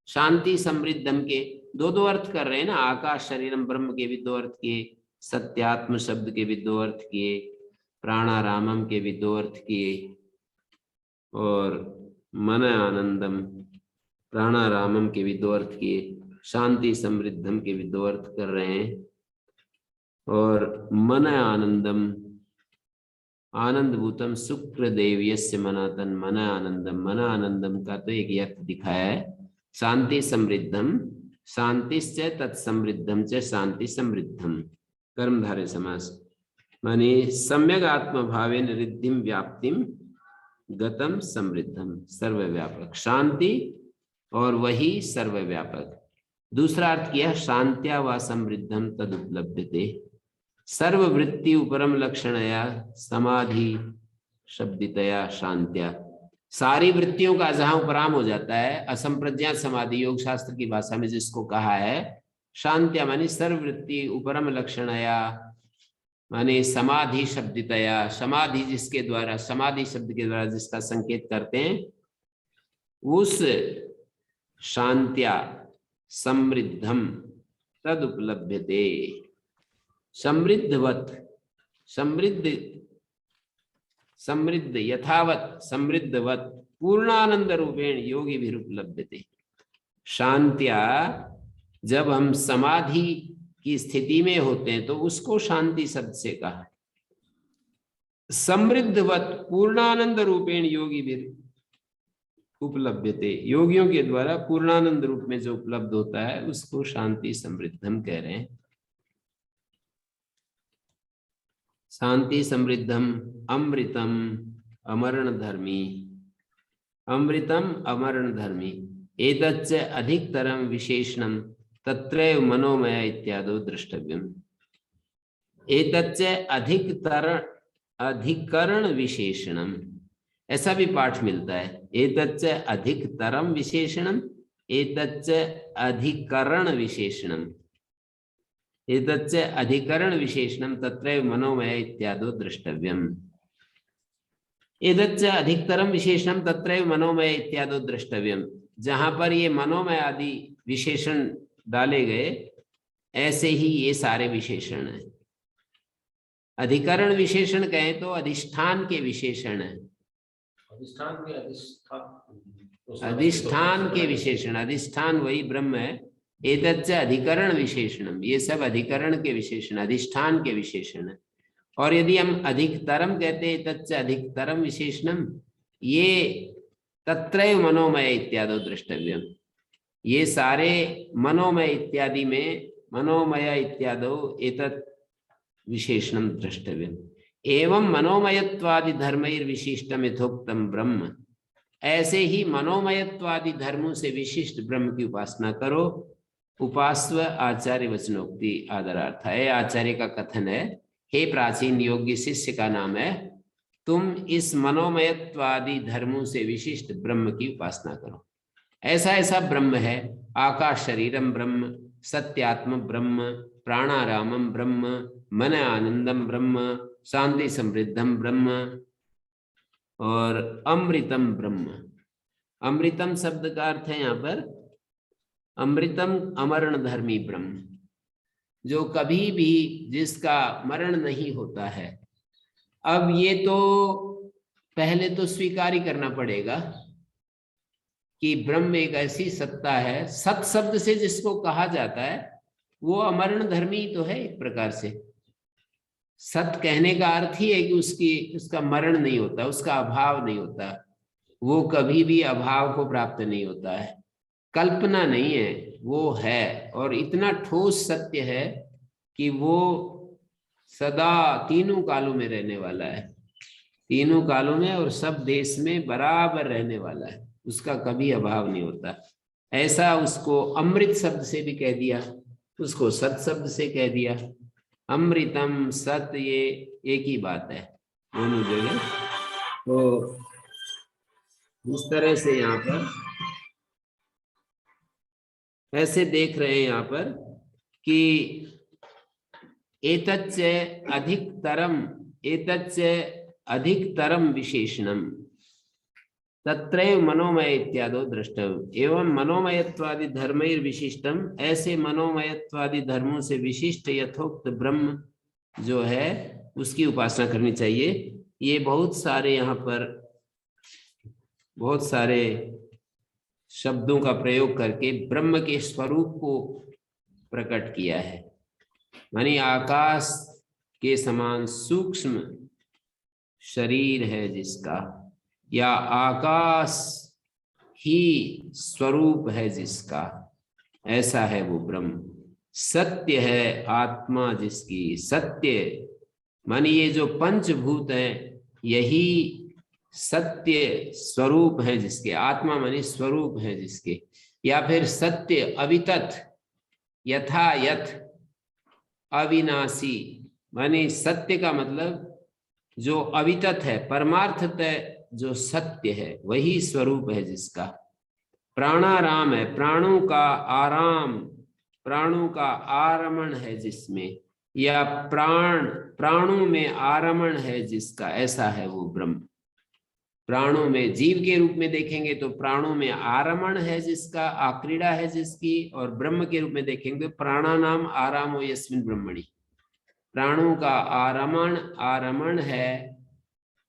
शांति समृद्धम के दो अर्थ कर रहे हैं ना, आकाश शरीरम ब्रह्म के भी दो अर्थ किए, सत्यात्म शब्द के भी दो अर्थ किए, प्राणारामम के भी दो अर्थ किए, और मन आनंदम प्राणारामम के भी दो अर्थ किए, शांति समृद्धम के भी दो अर्थ कर रहे हैं, और मन आनंदम आनंद भूतम शुक्र देव्यस्य मनातन मन आनंदम। मन आनंदम का तो एक अर्थ दिखाया है, शांति समृद्धम, शांतिश्च तत्समृद्धम च शांति समृद्धम, कर्मधारय समास। माने सम्यक आत्मभावेन रिद्धिम व्याप्तिम गतम समृद्धम, सर्वव्यापक शांति और वही सर्वव्यापक। दूसरा अर्थ किया शांत्या व समृद्धम तदुपलभ्यते, सर्ववृत्ति उपरम लक्षणया समाधि शब्दितया शांत्या। सारी वृत्तियों का जहां उपराम हो जाता है, असंप्रज्ञात समाधि योग शास्त्र की भाषा में जिसको कहा है शांत्या, मानी सर्ववृत्ति उपरम लक्षणया, माने समाधि शब्दितया, समाधि जिसके द्वारा, समाधि शब्द के द्वारा जिसका संकेत करते हैं, उस शांत्या समृद्धम तदुपलभ्यते, समृद्धवत, समृद्ध, समृद्ध यथावत, समृद्धवत पूर्णानंद रूपेण योगी भी उपलब्धते। शांत्या, जब हम समाधि की स्थिति में होते हैं तो उसको शांति शब्द से कहा। समृद्धवत पूर्णानंद रूपेण योगी भी उपलब्धते, योगियों के द्वारा पूर्णानंद रूप में जो उपलब्ध होता है उसको शांति समृद्धम कह रहे हैं। शांति समृद्धम अमृतम अमरण धर्मी, अमृतम अमरण धर्मी, एतच्च अधिकतरम विशेषणम तत्रैव मनोमय इत्यादो द्रष्टव्यम। एतच्च अधिकरण विशेषणम, ऐसा भी पाठ मिलता है, एतच्च अधिकतरम विशेषणम, एतच्च अधिकरण विशेषणम, एतच्च अधिकरण विशेषणम तत्रैव मनोमय इत्यादो द्रष्टव्यम। एतच्च अधिकतरम विशेषणम तत्रैव मनोमय इत्यादो द्रष्टव्यम, जहां पर ये मनोमय आदि विशेषण डाले गए ऐसे ही ये सारे विशेषण हैं। अधिकरण विशेषण कहें तो अधिष्ठान के विशेषण है, अधिष्ठान के विशेषण, अधिष्ठान वही ब्रह्म है। एतच्च अधिकरण विशेषणम, ये सब अधिकरण के विशेषण, अधिष्ठान के विशेषण है। और यदि हम अधिकतरम कहते हैं तच्च अधिकतरम विशेषणम, ये तत्रैव मनोमय इत्यादो द्रष्टव्यम, ये सारे मनोमय इत्यादि में, मनोमय इत्यादो एतत् विशेषणम द्रष्टव्यम। एवं मनोमयत्वादि धर्मैर विशिष्टम यथोक्तम ब्रह्म, ऐसे ही मनोमयत्वादि धर्मों से विशिष्ट ब्रह्म की उपासना करो। उपास्व आचार्य वचनोक्ति आदरार्थ है, आचार्य का कथन है, हे प्राचीन योग्य शिष्य का नाम है, तुम इस मनोमयत्वादि धर्मों से विशिष्ट ब्रह्म की उपासना करो। ऐसा ऐसा ब्रह्म है, आकाश शरीरम ब्रह्म, सत्यात्म ब्रह्म, प्राणारामम ब्रह्म, मन आनंदम ब्रह्म, शांति समृद्धम ब्रह्म और अमृतम ब्रह्म। अमृतम शब्द का अर्थ है यहाँ पर अमृतम अमरण धर्मी ब्रह्म, जो कभी भी, जिसका मरण नहीं होता है। अब ये तो पहले तो स्वीकार ही करना पड़ेगा कि ब्रह्म एक ऐसी सत्ता है, सत शब्द से जिसको कहा जाता है वो अमरण धर्मी तो है एक प्रकार से। सत कहने का अर्थ ही है कि उसका मरण नहीं होता, उसका अभाव नहीं होता, वो कभी भी अभाव को प्राप्त नहीं होता है, कल्पना नहीं है, वो है। और इतना ठोस सत्य है कि वो सदा तीनों कालों में रहने वाला है, तीनों कालों में और सब देश में बराबर रहने वाला है, उसका कभी अभाव नहीं होता। ऐसा उसको अमृत शब्द से भी कह दिया, उसको सत शब्द से कह दिया। अमृतम सत ये एक ही बात है दोनों जगह। तो इस तरह से यहाँ पर ऐसे देख रहे हैं यहाँ पर कि एतच्च अधिकतरम, एतच्च अधिकतरम विशेषणम तत्रैव मनोमय इत्यादो द्रष्टव्य। एवं मनोमयत्वादि धर्मैर विशिष्टम, ऐसे मनोमयत्वादि धर्मों से विशिष्ट यथोक्त ब्रह्म जो है उसकी उपासना करनी चाहिए। ये बहुत सारे यहाँ पर बहुत सारे शब्दों का प्रयोग करके ब्रह्म के स्वरूप को प्रकट किया है। मानी आकाश के समान सूक्ष्म शरीर है जिसका, या आकाश ही स्वरूप है जिसका, ऐसा है वो ब्रह्म। सत्य है आत्मा जिसकी, सत्य माने ये जो पंचभूत हैं यही सत्य स्वरूप है जिसके, आत्मा माने स्वरूप है जिसके, या फिर सत्य अवितत यथा यथ अविनाशी, माने सत्य का मतलब जो अवितत है, परमार्थतः जो सत्य है वही स्वरूप है जिसका। प्राणाराम है, प्राणों का आराम, प्राणों का आरमण है जिसमें, या प्राणों में आरमण है जिसका, ऐसा है वो ब्रह्म। प्राणों में जीव के रूप में देखेंगे तो प्राणों में आरमण है जिसका, आक्रीड़ा है जिसकी, और ब्रह्म के रूप में देखेंगे प्राणानाम आरामो यस्मिन् ब्रह्मणि, प्राणों का आरमण है,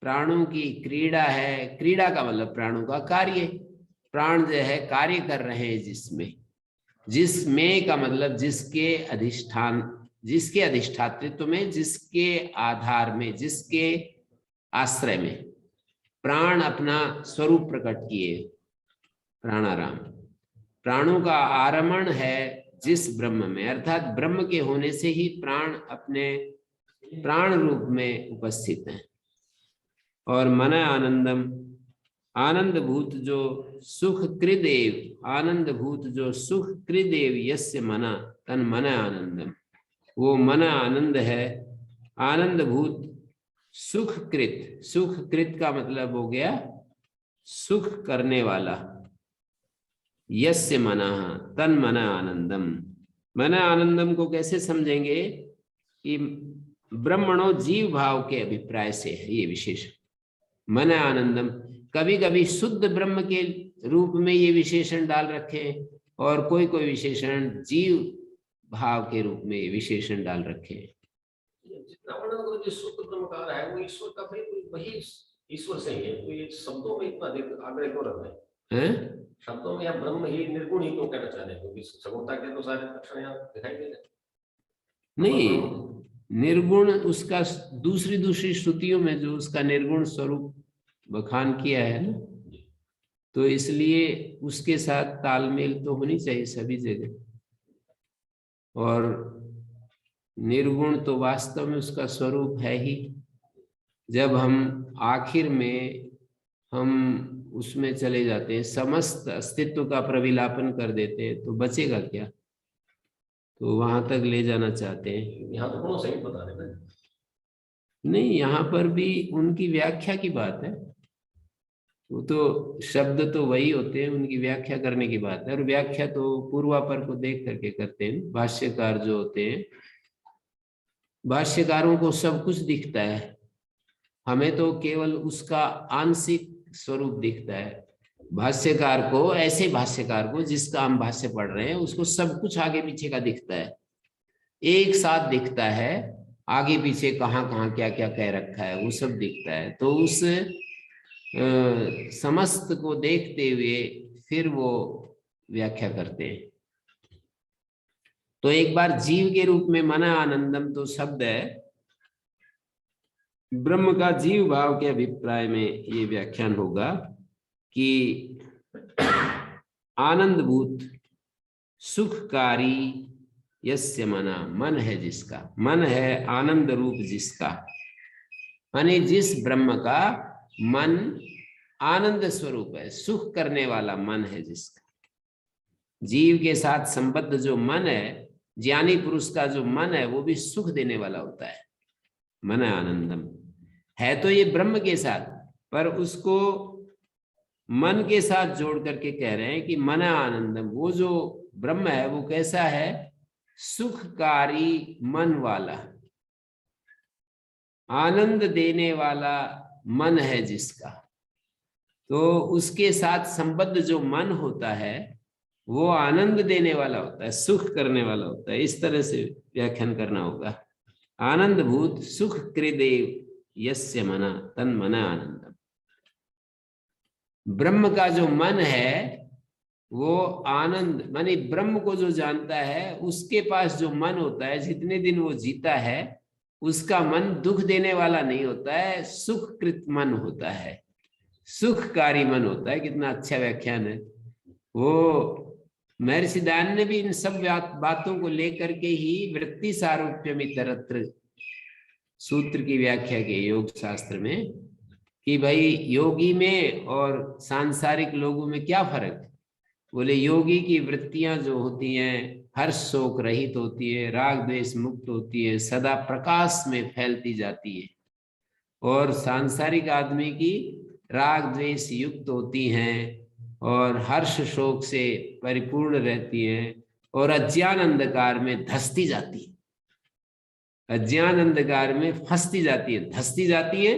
प्राणों की क्रीड़ा है, क्रीड़ा का मतलब प्राणों का कार्य, प्राण जो है कार्य कर रहे हैं जिसमें, जिसमें का मतलब जिसके अधिष्ठान, जिसके अधिष्ठातृत्व में, जिसके आधार में, जिसके आश्रय में प्राण अपना स्वरूप प्रकट किए, प्राणाराम। प्राणों का आरमण है जिस ब्रह्म में, अर्थात ब्रह्म के होने से ही प्राण अपने प्राण रूप में उपस्थित हैं। और मन आनंदम, आनंद भूत जो सुख कृदेव, आनंद भूत जो सुख कृदेव यस्य मना तन मन आनंदम, वो मन आनंद है, आनंद भूत सुखकृत, सुखकृत का मतलब हो गया सुख करने वाला, यस्य मना तन मन आनंदम। मन आनंदम को कैसे समझेंगे कि ब्रह्मणो जीव भाव के अभिप्राय से है ये विशेषण। मन आनंदम, कभी कभी शुद्ध ब्रह्म के रूप में ये विशेषण डाल रखे, और कोई कोई विशेषण जीव भाव के रूप में विशेषण डाल रखे। जितना वर्णन जो शुद्ध ब्रह्म कहा है वो ईश्वर का भाई वही ईश्वर से ही है, तो ये शब्दों में इतना आग्रह क्यों रख रहे हैं? शब्दों में आप ब्रह्म ही निर्गुण ही क्यों कहना चाह रहे हैं? क्योंकि सगुणता के तो सारे लक्षण यहाँ दिखाई दे रहे हैं। नहीं, निर्गुण उसका दूसरी श्रुतियों में जो उसका निर्गुण स्वरूप बखान किया है ना, तो इसलिए उसके साथ तालमेल तो होनी चाहिए सभी जगह। और निर्गुण तो वास्तव में उसका स्वरूप है ही। जब हम आखिर में हम उसमें चले जाते हैं, समस्त अस्तित्व का प्रविलापन कर देते हैं, तो बचेगा क्या? तो वहां तक ले जाना चाहते हैं। यहाँ तो गुणों सही बता रहे हैं। नहीं, यहाँ पर भी उनकी व्याख्या की बात है, वो तो शब्द तो वही होते हैं, उनकी व्याख्या करने की बात है। और व्याख्या तो पूर्वापर को देख करके करते हैं। भाष्यकार जो होते हैं, भाष्यकारों को सब कुछ दिखता है, हमें तो केवल उसका आंशिक स्वरूप दिखता है। भाष्यकार को, ऐसे भाष्यकार को जिसका हम भाष्य पढ़ रहे हैं, उसको सब कुछ आगे पीछे का दिखता है, एक साथ दिखता है, आगे पीछे कहाँ कहाँ क्या क्या कह रखा है वो सब दिखता है। तो उस समस्त को देखते हुए फिर वो व्याख्या करते हैं। तो एक बार जीव के रूप में मन आनंदम तो शब्द है, ब्रह्म का जीव भाव के अभिप्राय में ये व्याख्यान होगा कि आनंद भूत सुखकारी यस्य मना, मन है जिसका, मन है आनंद रूप जिसका, माने जिस ब्रह्म का मन आनंद स्वरूप है, सुख करने वाला मन है जिसका। जीव के साथ संबद्ध जो मन है, ज्ञानी पुरुष का जो मन है, वो भी सुख देने वाला होता है। मन आनंदम है तो ये ब्रह्म के साथ, पर उसको मन के साथ जोड़ करके कह रहे हैं कि मन आनंदम, वो जो ब्रह्म है वो कैसा है? सुखकारी मन वाला, आनंद देने वाला मन है जिसका। तो उसके साथ संबद्ध जो मन होता है वो आनंद देने वाला होता है, सुख करने वाला होता है। इस तरह से व्याख्यान करना होगा। आनंद भूत सुख कृदेव यस्य मना तन मन आनंदम। ब्रह्म का जो मन है वो आनंद, माने ब्रह्म को जो जानता है उसके पास जो मन होता है, जितने दिन वो जीता है उसका मन दुख देने वाला नहीं होता है, सुखकृत मन होता है, सुखकारी मन होता है। कितना अच्छा व्याख्यान है वो। महर्षि दयानंद ने भी इन सब बातों को लेकर के ही वृत्ति सारूप्यम इतरत्र सूत्र की व्याख्या की योग शास्त्र में कि भाई योगी में और सांसारिक लोगों में क्या फर्क है। बोले योगी की वृत्तियां जो होती हैं हर्ष शोक रहित होती है, राग द्वेष मुक्त होती है, सदा प्रकाश में फैलती जाती है, और सांसारिक आदमी की राग द्वेष युक्त होती हैं और हर्ष शोक से परिपूर्ण रहती हैं और अज्ञान अंधकार में धंसती जाती है, अज्ञान अंधकार में फंसती जाती है, धंसती जाती है।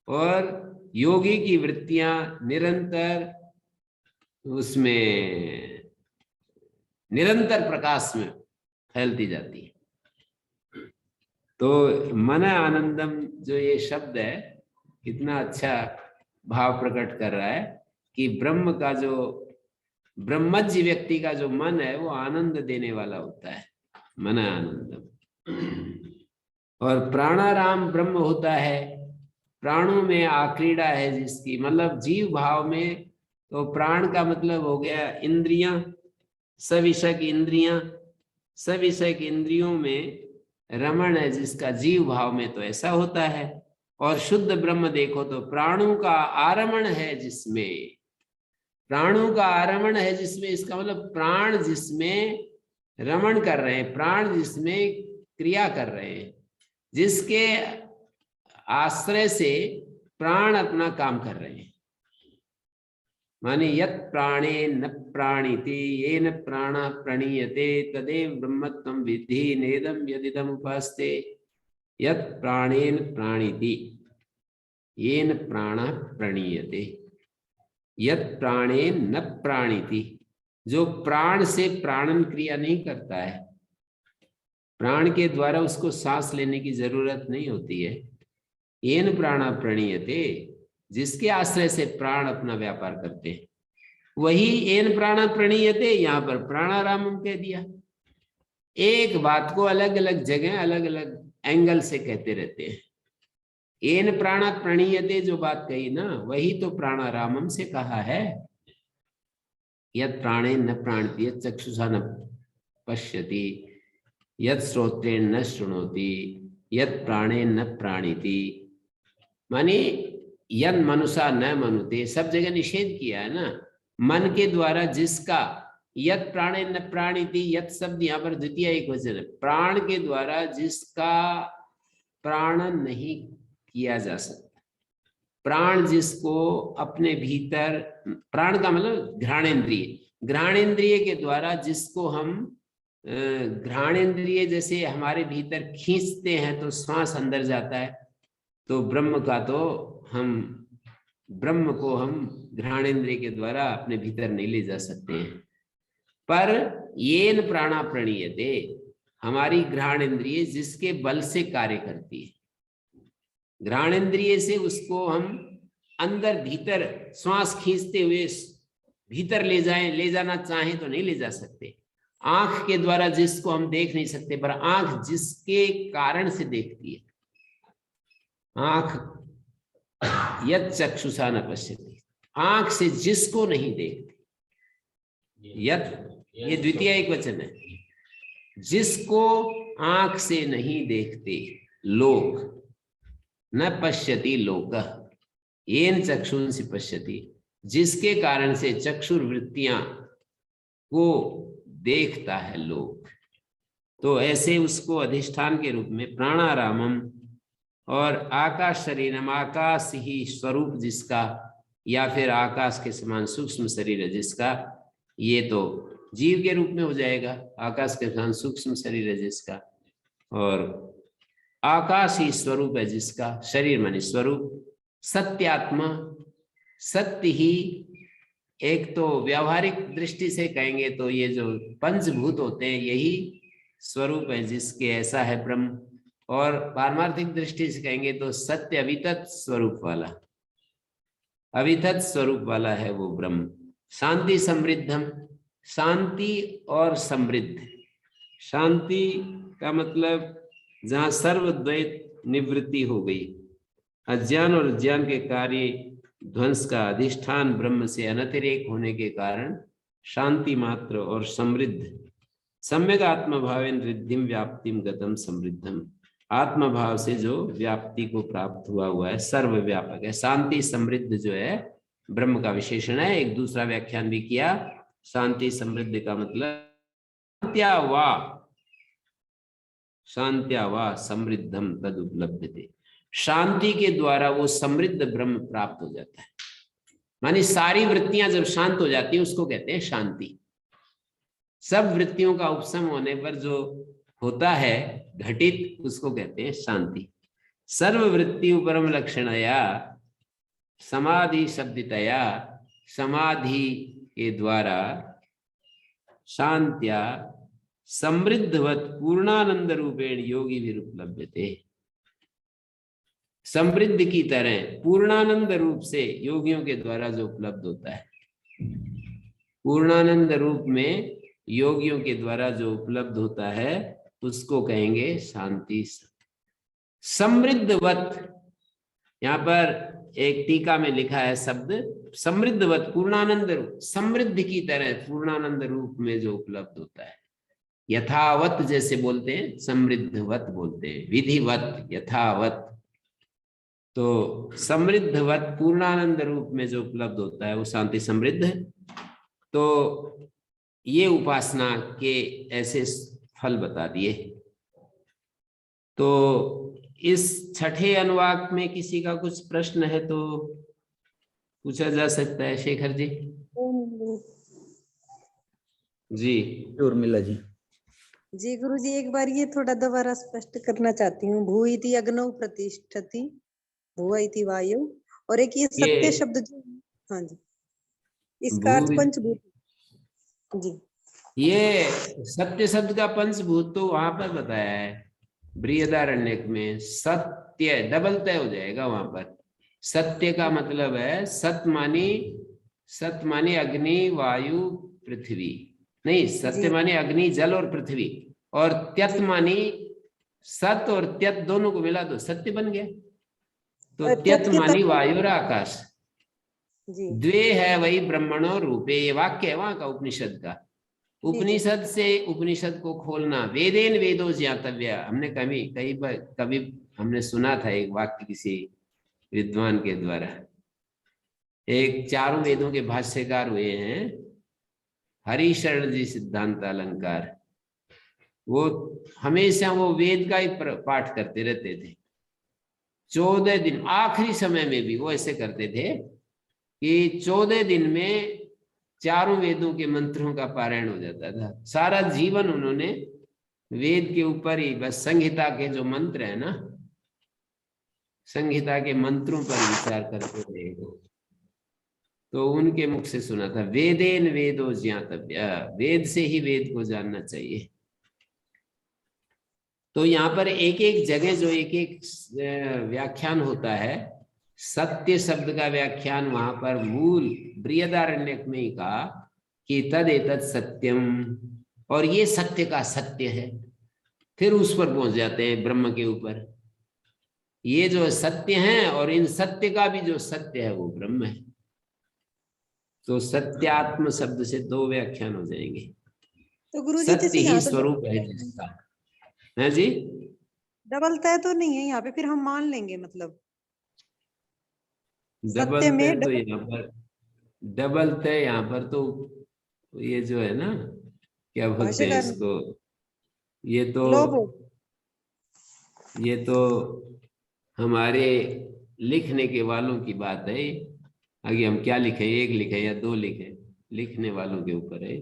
और योगी की वृत्तियां निरंतर उसमें निरंतर प्रकाश में फैलती जाती है। तो मन आनंदम जो ये शब्द है कितना अच्छा भाव प्रकट कर रहा है कि ब्रह्म का जो ब्रह्मज्ञ व्यक्ति का जो मन है वो आनंद देने वाला होता है, मन आनंदम। और प्राणाराम ब्रह्म होता है, प्राणों में आक्रीड़ा है जिसकी, मतलब जीव भाव में। तो प्राण का मतलब हो गया इंद्रियां, सविषयक इंद्रियां, सविषयक इंद्रियों में रमण है जिसका जीव भाव में, तो ऐसा होता है। और शुद्ध ब्रह्म देखो तो प्राणों का आरमण है जिसमें, प्राणों का आरमण है जिसमें, इसका मतलब प्राण जिसमें रमण कर रहे हैं, प्राण जिसमें क्रिया कर रहे हैं, जिसके आश्रय से प्राण अपना काम कर रहे हैं। माने यत् प्राणे न प्राणिति येन प्राणः प्रणीयते तदेव ब्रह्मत्वं विद्धि नेदं यदिदम् उपास्ते। यत् प्राणेन प्राणिति येन प्राणः प्रणीयते, यत् प्राणेन न प्राणिति, जो प्राण से प्राणन क्रिया नहीं करता है, प्राण के द्वारा उसको सांस लेने की जरूरत नहीं होती है। येन प्राणः प्रणीयते, जिसके आश्रय से प्राण अपना व्यापार करते हैं, वही येन प्राणः प्रणीयते, यहाँ पर प्राणारामम कह दिया। एक बात को अलग अलग जगह अलग अलग एंगल से कहते रहते हैं। येन प्राणः प्रणीयते जो बात कही ना, वही तो प्राणारामम से कहा है। यत् प्राणेन न प्राणति, यत् चक्षुषा न पश्यति, यत् श्रोत्रेण न शृणोति, यत् प्राणेन न प्राणिति। माने यन मनुषा न मनुते, सब जगह निषेध किया है ना। मन के द्वारा जिसका, यत प्राणे न प्राणिति, यत शब्द यहाँ पर द्वितीय एक वचन है, प्राण के द्वारा जिसका प्राणन नहीं किया जा सकता, प्राण जिसको अपने भीतर, प्राण का मतलब घ्राणेन्द्रिय, घ्राणेन्द्रिय के द्वारा जिसको हम घ्राणेन्द्रिय जैसे हमारे भीतर खींचते हैं तो श्वास अंदर जाता है, तो ब्रह्म का तो हम, ब्रह्म को हम घ्राणेन्द्रिय के द्वारा अपने भीतर नहीं ले जा सकते हैं। पर येन प्राणा प्रणीयते, हमारी घ्राणेन्द्रिय जिसके बल से कार्य करती है, घ्राणेन्द्रिय से उसको हम अंदर भीतर श्वास खींचते हुए भीतर ले जाना चाहें तो नहीं ले जा सकते। आंख के द्वारा जिसको हम देख नहीं सकते, पर आंख जिसके कारण से देखती है, आंख यत् चक्षुषा न पश्यति, आंख से जिसको नहीं देखती, यत् ये द्वितीय एक वचन है, जिसको आंख से नहीं देखते लोग, न पश्यति लोकः येन चक्षुंसि पश्यति, जिसके कारण से चक्षुर्वृत्तियां को देखता है लोग, तो ऐसे उसको अधिष्ठान के रूप में प्राणारामम। और आकाश शरीरम, आकाश ही स्वरूप जिसका, या फिर आकाश के समान सूक्ष्म शरीर है जिसका, ये तो जीव के रूप में हो जाएगा, आकाश के समान सूक्ष्म शरीर है जिसका, और आकाश ही स्वरूप है जिसका, शरीर माने स्वरूप, सत्यात्मा, सत्य ही, एक तो व्यावहारिक दृष्टि से कहेंगे तो ये जो पंचभूत होते हैं यही स्वरूप है जिसके, ऐसा है ब्रह्म। और पारमार्थिक दृष्टि से कहेंगे तो सत्य अवितत स्वरूप वाला, अवितत स्वरूप वाला है वो ब्रह्म। शांति समृद्धम, शांति और समृद्ध, शांति का मतलब जहाँ सर्वद्वैत निवृत्ति हो गई, अज्ञान और ज्ञान के कार्य ध्वंस का अधिष्ठान ब्रह्म से अनतिरेक होने के कारण शांति मात्र, और समृद्ध, सम्यक आत्मभावेन रिद्धिम व्याप्तिम गतम समृद्धम, आत्मभाव से जो व्याप्ति को प्राप्त हुआ है, सर्वव्यापक है। शांति समृद्ध जो है ब्रह्म का विशेषण है। एक दूसरा व्याख्यान भी किया, शांति समृद्ध का मतलब शांत्या वा समृद्धम तद उपलब्धते, शांति के द्वारा वो समृद्ध ब्रह्म प्राप्त हो जाता है। मानी सारी वृत्तियां जब शांत हो जाती है उसको कहते हैं शांति। सब वृत्तियों का उपशम होने पर जो होता है घटित, उसको कहते हैं शांति। सर्ववृत्ति परम लक्षणया समाधि शब्दितया, समाधि के द्वारा शांत्या समृद्धवत पूर्णानंद रूपेण योगी भी उपलब्धते, समृद्ध की तरह पूर्णानंद रूप से योगियों के द्वारा जो उपलब्ध होता है, पूर्णानंद रूप में योगियों के द्वारा जो उपलब्ध होता है उसको कहेंगे शांति। समृद्धवत, यहाँ पर एक टीका में लिखा है शब्द समृद्धवत, पूर्णानंद रूप, समृद्ध की तरह पूर्णानंद रूप में जो उपलब्ध होता है। यथावत जैसे बोलते हैं, समृद्धवत बोलते हैं, विधिवत, यथावत। तो समृद्धवत पूर्णानंद रूप में जो उपलब्ध होता है वो शांति समृद्ध है। तो ये उपासना के ऐसे फल बता दिए। तो इस छठे अनुवाक में किसी का कुछ प्रश्न है तो पूछा जा सकता है। शेखर जी। जी उर्मिला जी। जी गुरु जी, एक बार ये थोड़ा दोबारा स्पष्ट करना चाहती हूँ। भू इति अग्नौ प्रतिष्ठति, भुव इति वायु, और एक ये सत्य शब्द जो, हाँ जी, इसका अर्थ पंचभूत। जी, ये सत्य शब्द का पंचभूत तो वहां पर बताया है बृहदारण्यक में। सत्य डबल तय हो जाएगा वहां पर। सत्य का मतलब है सत मानी अग्नि वायु पृथ्वी, नहीं, सत्य मानी अग्नि जल और पृथ्वी, और त्यत मानी सत और त्यत दोनों को मिला दो सत्य बन गया। तो त्यत मानी वायु और आकाश, द्वे है वही ब्रह्मणो रूपे, ये वाक्य है वहां का उपनिषद का। उपनिषद से उपनिषद को खोलना, वेदेन वेदो ज्ञातव्य। हमने कभी हमने सुना था एक वाक्य किसी विद्वान के द्वारा। एक चारों वेदों के भाष्यकार हुए हैं हरिशरण जी सिद्धांत अलंकार। वो हमेशा वो वेद का ही पाठ करते रहते थे। 14 दिन, आखिरी समय में भी वो ऐसे करते थे कि 14 दिन में चारों वेदों के मंत्रों का पारायण हो जाता था। सारा जीवन उन्होंने वेद के ऊपर ही, बस संहिता के जो मंत्र है ना, संहिता के मंत्रों पर विचार करते थे। तो उनके मुख से सुना था, वेदेन वेदो ज्ञातव्य, वेद से ही वेद को जानना चाहिए। तो यहाँ पर एक एक जगह जो एक एक व्याख्यान होता है, सत्य शब्द का व्याख्यान वहां पर मूल बृहदारण्यक में ही कहा कि तद एतत् सत्यम, और ये सत्य का सत्य है। फिर उस पर पहुंच जाते हैं ब्रह्म के ऊपर। ये जो सत्य है और इन सत्य का भी जो सत्य है वो ब्रह्म है। तो सत्यात्म शब्द से 2 व्याख्यान हो जाएंगे। तो गुरु जी सत्य ही स्वरूप है जिसका, है जी। डबल तय तो नहीं है यहाँ पे, फिर हम मान लेंगे मतलब डबल तय तो यहाँ पर, डबल तय यहाँ पर तो ये जो है ना, क्या बोलते हैं इसको, ये तो हमारे लिखने के वालों की बात है। आगे हम क्या लिखें, 1 लिखें या 2 लिखें, लिखने वालों के ऊपर है।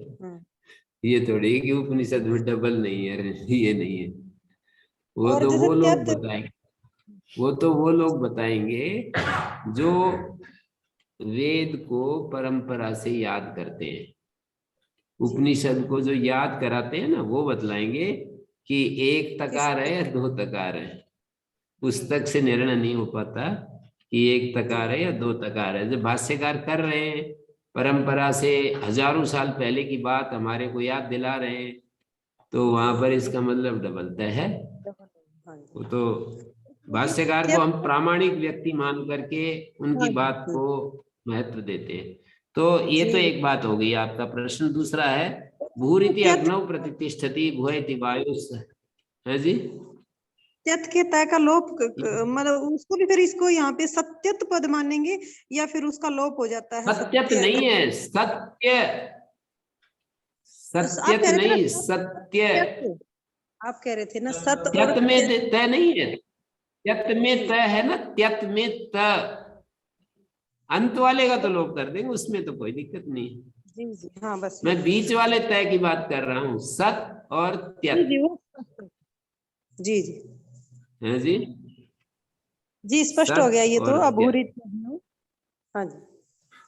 ये थोड़ी कि उपनिषद में डबल नहीं है, ये नहीं है। वो तो वो लोग बताएंगे, वो लोग बताएंगे जो वेद को परंपरा से याद करते हैं। उपनिषद को जो याद कराते हैं ना, वो बतलाएंगे कि 1 तकार है या 2 तकार है। पुस्तक से निर्णय नहीं हो पाता कि 1 तकार है या 2 तकार है। जब भाष्यकार कर रहे हैं, परंपरा से हजारों साल पहले की बात हमारे को याद दिला रहे हैं, तो वहां पर इसका मतलब डबल तय है। वो तो भाष्यकार को हम प्रामाणिक व्यक्ति मान करके उनकी बात को महत्व देते हैं। तो ये तो एक बात हो गई आपका प्रश्न। दूसरा है भूरिति अग्नौ प्रतिष्ठति, भुव इति वायु, है जी। त्यत के तय का लोप मतलब उसको भी फिर इसको यहाँ पे सत्यत पद मानेंगे या फिर उसका लोप हो जाता है? सत्यत नहीं है, सत्य, सत्यत कह रहे थे ना नहीं, सत्य। आप कह रहे थे ना सत और त्यत में तय नहीं है, त्यत में तय है ना, त्यत में त, अंत वाले का तो लोप कर देंगे, उसमें तो कोई दिक्कत नहीं। जी जी हाँ बस मैं बीच वाले तय की बात कर रहा हूँ, सत और त्यत। जी जी है जी, जी स्पष्ट हो गया ये तो। और अब त्यत। भूरित। हाँ जी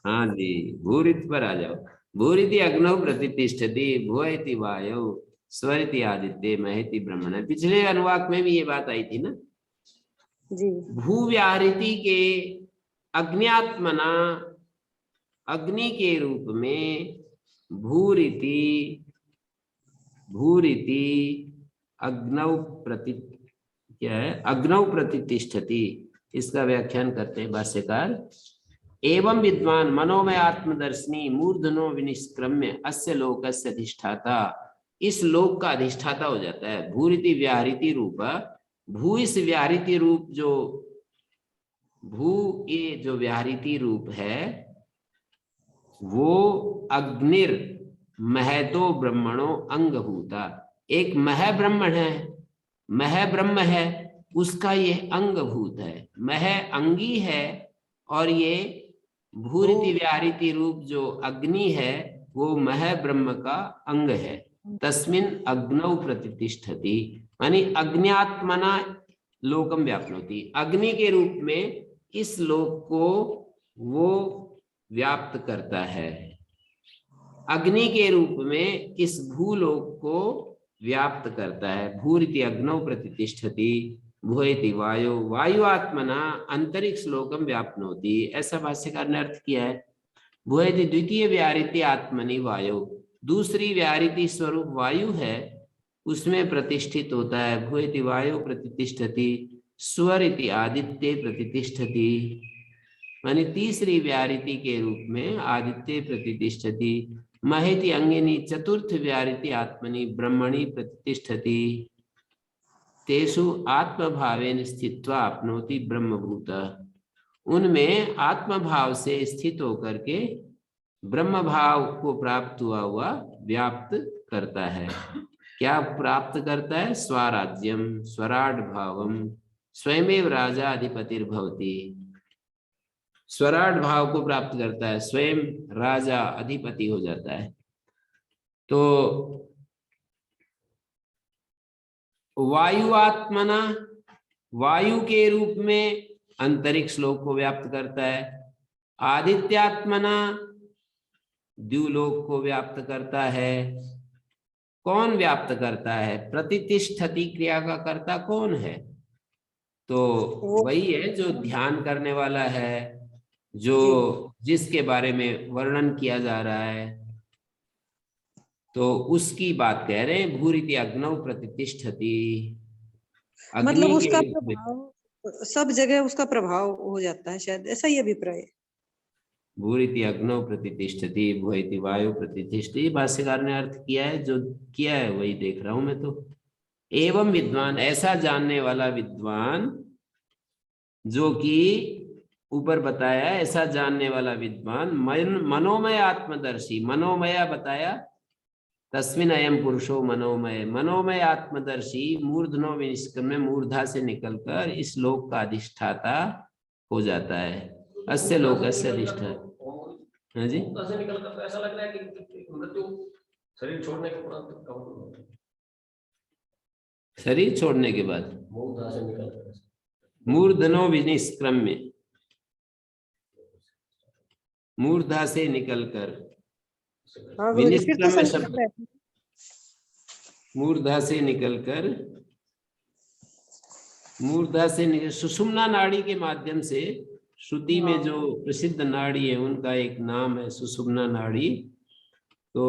हाँ जी, भूरित पर आ जाओ। भूरिति अग्नौ प्रतिष्ठति, भुव इति वायौ, स्वरिति आदित्य, महति ब्रह्मण। पिछले अनुवाक में भी ये बात आई थी ना। जी भूव्याहृति के अग्न्यात्मना, अग्नि के रूप में भूरिति, भूरिति अग्नौ प्रति, क्या है, अग्नौ प्रतिष्ठति। इसका व्याख्यान करते हैं भाष्यकार। एवं विद्वान मनोमय आत्मदर्शिनी मूर्धनो विनिष्क्रम्य अस्य लोकस्य अधिष्ठाता, इस लोक का अधिष्ठाता हो जाता है। भूरिति व्याहृति रूप, भू इस व्याहृति रूप, जो भू ये जो व्याहृति रूप है वो अग्निर महतो ब्रह्मणो अंगभूता, एक मह ब्रह्मण है, मह ब्रह्म है, उसका ये अंगभूत है, मह अंगी है, और ये भूरिति व्याहृति रूप जो अग्नि है वो मह ब्रह्म का अंग है। तस्मिन् अग्नौ प्रतिष्ठति, यानी अग्न्यात्मना लोकम व्याप्नोति, अग्नि के रूप में इस लोक को वो व्याप्त करता है। अग्नि के रूप में इस भूलोक को व्याप्त करता है। भूरिति अग्नौ प्रतिष्ठति, भुवैति वायु, वायु आत्मना अंतरिक्ष लोकम व्याप्नोति, ऐसा भाष्यकार ने अर्थ किया है। भुवैति द्वितीय व्याहृति आत्मनि वायु, दूसरी व्याहृति स्वरूप वायु है, उसमें प्रतिष्ठित होता है। भुवैति वायु प्रतिष्ठति, स्वरिति आदित्य प्रतिष्ठति, मानी तीसरी व्याहृति के रूप में आदित्य प्रतिष्ठति। महति अंगिनी चतुर्थ व्याहृति आत्मनि ब्रह्मणि प्रतिष्ठति, तेषु आत्मभावेन स्थित्वा आपनोति ब्रह्मभूत, उनमें आत्मभाव से स्थित होकर के ब्रह्म भाव को प्राप्त हुआ व्याप्त करता है। क्या प्राप्त करता है? स्वराज्यम स्वराट भावम स्वयमेव राजा अधिपतिर्भवति, स्वराट भाव को प्राप्त करता है, स्वयं राजा अधिपति हो जाता है। तो वायु आत्मना, वायु के रूप में अंतरिक्ष लोक को व्याप्त करता है। आदित्यात्मना द्युलोक को व्याप्त करता है। कौन व्याप्त करता है? प्रतिष्ठति क्रिया का कर्ता कौन है? तो वही है जो ध्यान करने वाला है, जो जिसके बारे में वर्णन किया जा रहा है, तो उसकी बात कह रहे हैं। भूरिति अग्नौ प्रतिष्ठति, मतलब उसका प्रभाव सब जगह उसका प्रभाव हो जाता है, शायद ऐसा ही अभिप्राय है। भूरिति अग्नौ प्रतिष्ठति, भुवैति वायु प्रतिष्ठति, भाष्यकार ने अर्थ किया है, जो किया है वही देख रहा हूं मैं तो। एवं विद्वान, ऐसा जानने वाला विद्वान, जो कि ऊपर बताया ऐसा जानने वाला विद्वान, मनोमय आत्मदर्शी, मनोमय बताया, तस्मिन् अयं पुरुषो मनोमय, मनोमय आत्मदर्शी मूर्धनो विनिष्क्रम्य, मूर्धा से निकलकर इस लोक का अधिष्ठाता हो जाता है। अस्य लोकस्य अधिष्ठाता। हाँ जी, से निकलकर तो ऐसा लग रहा है कि मृत्यु शरीर छोड़ने के बाद, शरीर छोड़ने के बाद मूर्धा से निकलकर, मूर्धनो विनिष्क्रम्य, मूर्धा से निकलकर, विनिष्क्रम्य शब्द मूर्धा से निकलकर, मूर्धा से सुषुम्ना नाड़ी के माध्यम से, श्रुति में जो प्रसिद्ध नाड़ी है उनका एक नाम है सुषुम्ना नाड़ी। तो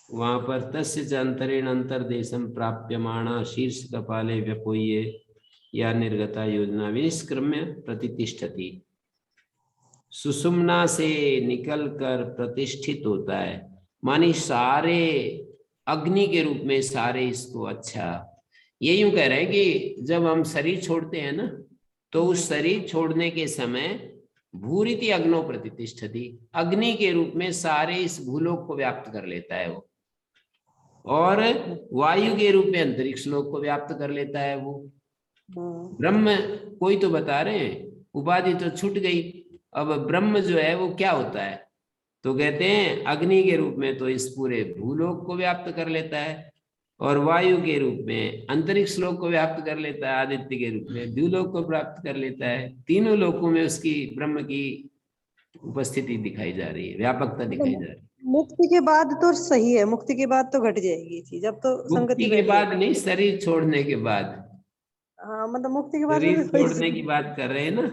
वहां पर तस्य च अंतरेण अंतर्देशम प्राप्यमाणा शीर्ष कपाले व्यपोये या निर्गता योजना विनिष्क्रम्य प्रतिष्ठति, सुषुम्ना से निकलकर प्रतिष्ठित होता है। मानी सारे अग्नि के रूप में सारे इसको, अच्छा ये यूं कह रहे हैं कि जब हम शरीर छोड़ते हैं ना, तो उस शरीर छोड़ने के समय भूरिति अग्नो प्रतिष्ठति, अग्नि के रूप में सारे इस भूलोक को व्याप्त कर लेता है वो, और वायु के रूप में अंतरिक्ष लोक को व्याप्त कर लेता है वो। ब्रह्म कोई तो बता रहे हैं, उपाधि तो छूट गई। अब ब्रह्म जो है वो क्या होता है, तो कहते हैं अग्नि के रूप में तो इस पूरे भूलोक को व्याप्त कर लेता है, और वायु के रूप में अंतरिक्ष लोक को व्याप्त कर लेता है, आदित्य के रूप में द्युलोक को प्राप्त कर लेता है। तीनों लोकों में उसकी ब्रह्म की उपस्थिति दिखाई जा रही है, व्यापकता दिखाई जा रही है। मुक्ति के बाद तो सही है, मुक्ति के बाद तो घट जाएगी चीज, अब तो संगति मुक्ति के बैठ बाद जाएगी। नहीं, शरीर छोड़ने के बाद। हाँ मतलब मुक्ति के बाद शरीर में तो छोड़ने की बात कर रहे हैं ना।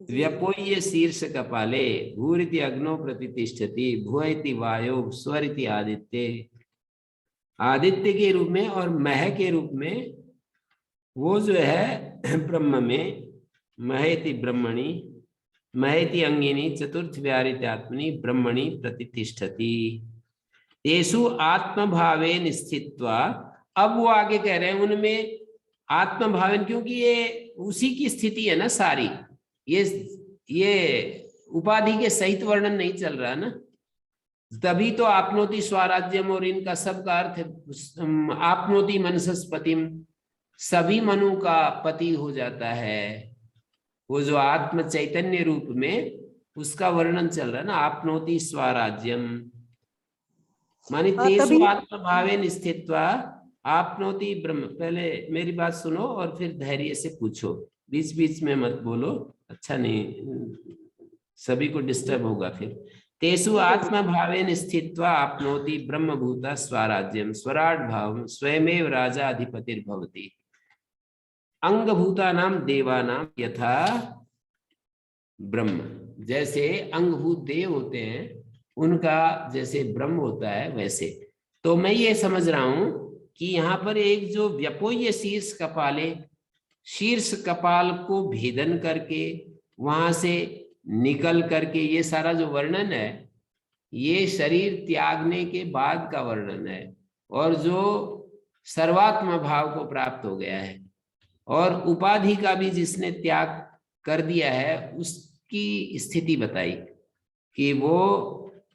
व्यपोह्य शीर्ष कपाले भूरिति अग्नो प्रतिष्ठति भुवैति वायु स्वरिति आदित्य, आदित्य के रूप में और मह के रूप में वो जो है ब्रह्म में, महेति ब्रह्मणि महेति अंगिनी चतुर्थ व्याहृत्यात्मनि ब्रह्मणि प्रतिष्ठति तेषु आत्मभावेन स्थित्वा। अब वो आगे कह रहे हैं उनमें आत्मभावेन, क्योंकि ये उसी की स्थिति है ना सारी, ये उपाधि के सहित वर्णन नहीं चल रहा ना, तभी तो आपनोति स्वराज्यम और इनका सबका अर्थ आपनोति मनसस्पतिम, सभी मनु का पति हो जाता है। वो जो आत्म चैतन्य रूप में उसका वर्णन चल रहा है ना, आपनोति स्वराज्यम मानी तेषु आत्मभावेन स्थित्वा आपनोति ब्रह्म। पहले मेरी बात सुनो और फिर धैर्य से पूछो, बीच बीच में मत बोलो, अच्छा नहीं, सभी को डिस्टर्ब होगा फिर। तेषु आत्मभावेन स्थित्वा आपनोति ब्रह्मभूता स्वराज्यम स्वराट भाव स्वयमेव राजा अधिपतिर्भवति अंगभूतानाम देवानाम यथा ब्रह्म। जैसे अंगभूत देव होते हैं उनका जैसे ब्रह्म होता है वैसे। तो मैं ये समझ रहा हूं कि यहाँ पर एक जो व्यपोह्य शीर्ष कपाले, शीर्ष कपाल को भेदन करके वहां से निकल करके, ये सारा जो वर्णन है ये शरीर त्यागने के बाद का वर्णन है, और जो सर्वात्म भाव को प्राप्त हो गया है और उपाधि का भी जिसने त्याग कर दिया है उसकी स्थिति बताई कि वो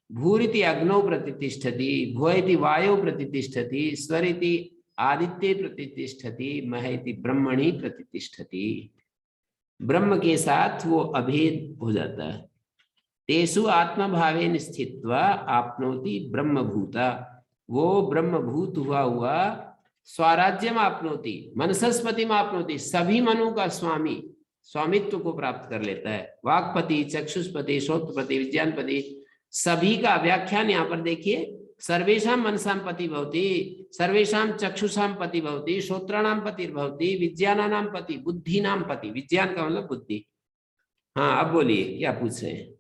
भूरिति अग्नौ प्रतिष्ठति भुवैति वायु प्रतिष्ठति स्वरिति आदित्य प्रतिष्ठति महैति ब्रह्मणि प्रतिष्ठति। ब्रह्म के साथ वो अभेद हो जाता है। तेषु आत्मभावेन स्थित्वा आपनोति ब्रह्मभूता, वो ब्रह्मभूत हुआ स्वराज्यम आपनोति मनसस्पतिम आपनोति, सभी मनु का स्वामी, स्वामित्व को प्राप्त कर लेता है। वाक्पति चक्षुष्पति श्रोत्रपति विज्ञानपति, सभी का व्याख्यान यहाँ पर देखिए। सर्वेषां मनसां पति भवति, सर्वेषां चक्षुषां पति भवति, श्रोत्राणां पति भवति, विज्ञानानां पति, बुद्धीनां पति, विज्ञान का मतलब बुद्धि। हाँ अब बोलिए क्या पूछ रहे हैं।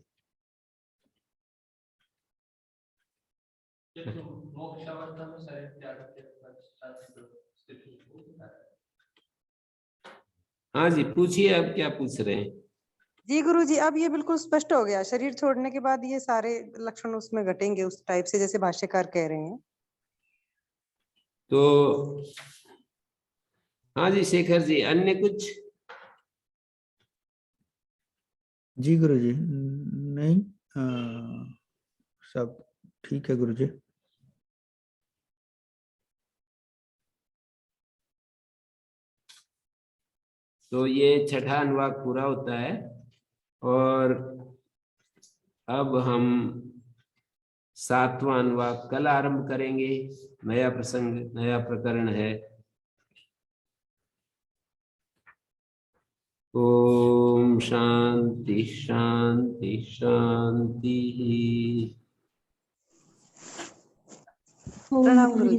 हाँ जी पूछिए, अब क्या पूछ रहे हैं। जी गुरु जी, अब ये बिल्कुल स्पष्ट हो गया, शरीर छोड़ने के बाद ये सारे लक्षण उसमें घटेंगे उस टाइप से जैसे भाष्यकार कह रहे हैं। तो हाँ जी शेखर जी, अन्य कुछ। जी गुरु जी, नहीं सब ठीक है गुरु जी। तो ये छठा अनुवाद पूरा होता है और अब हम सातवां अनुवाद कल आरंभ करेंगे। नया प्रसंग, नया प्रकरण है। ओम शांति शांति शांति। प्रणाम गुरु जी।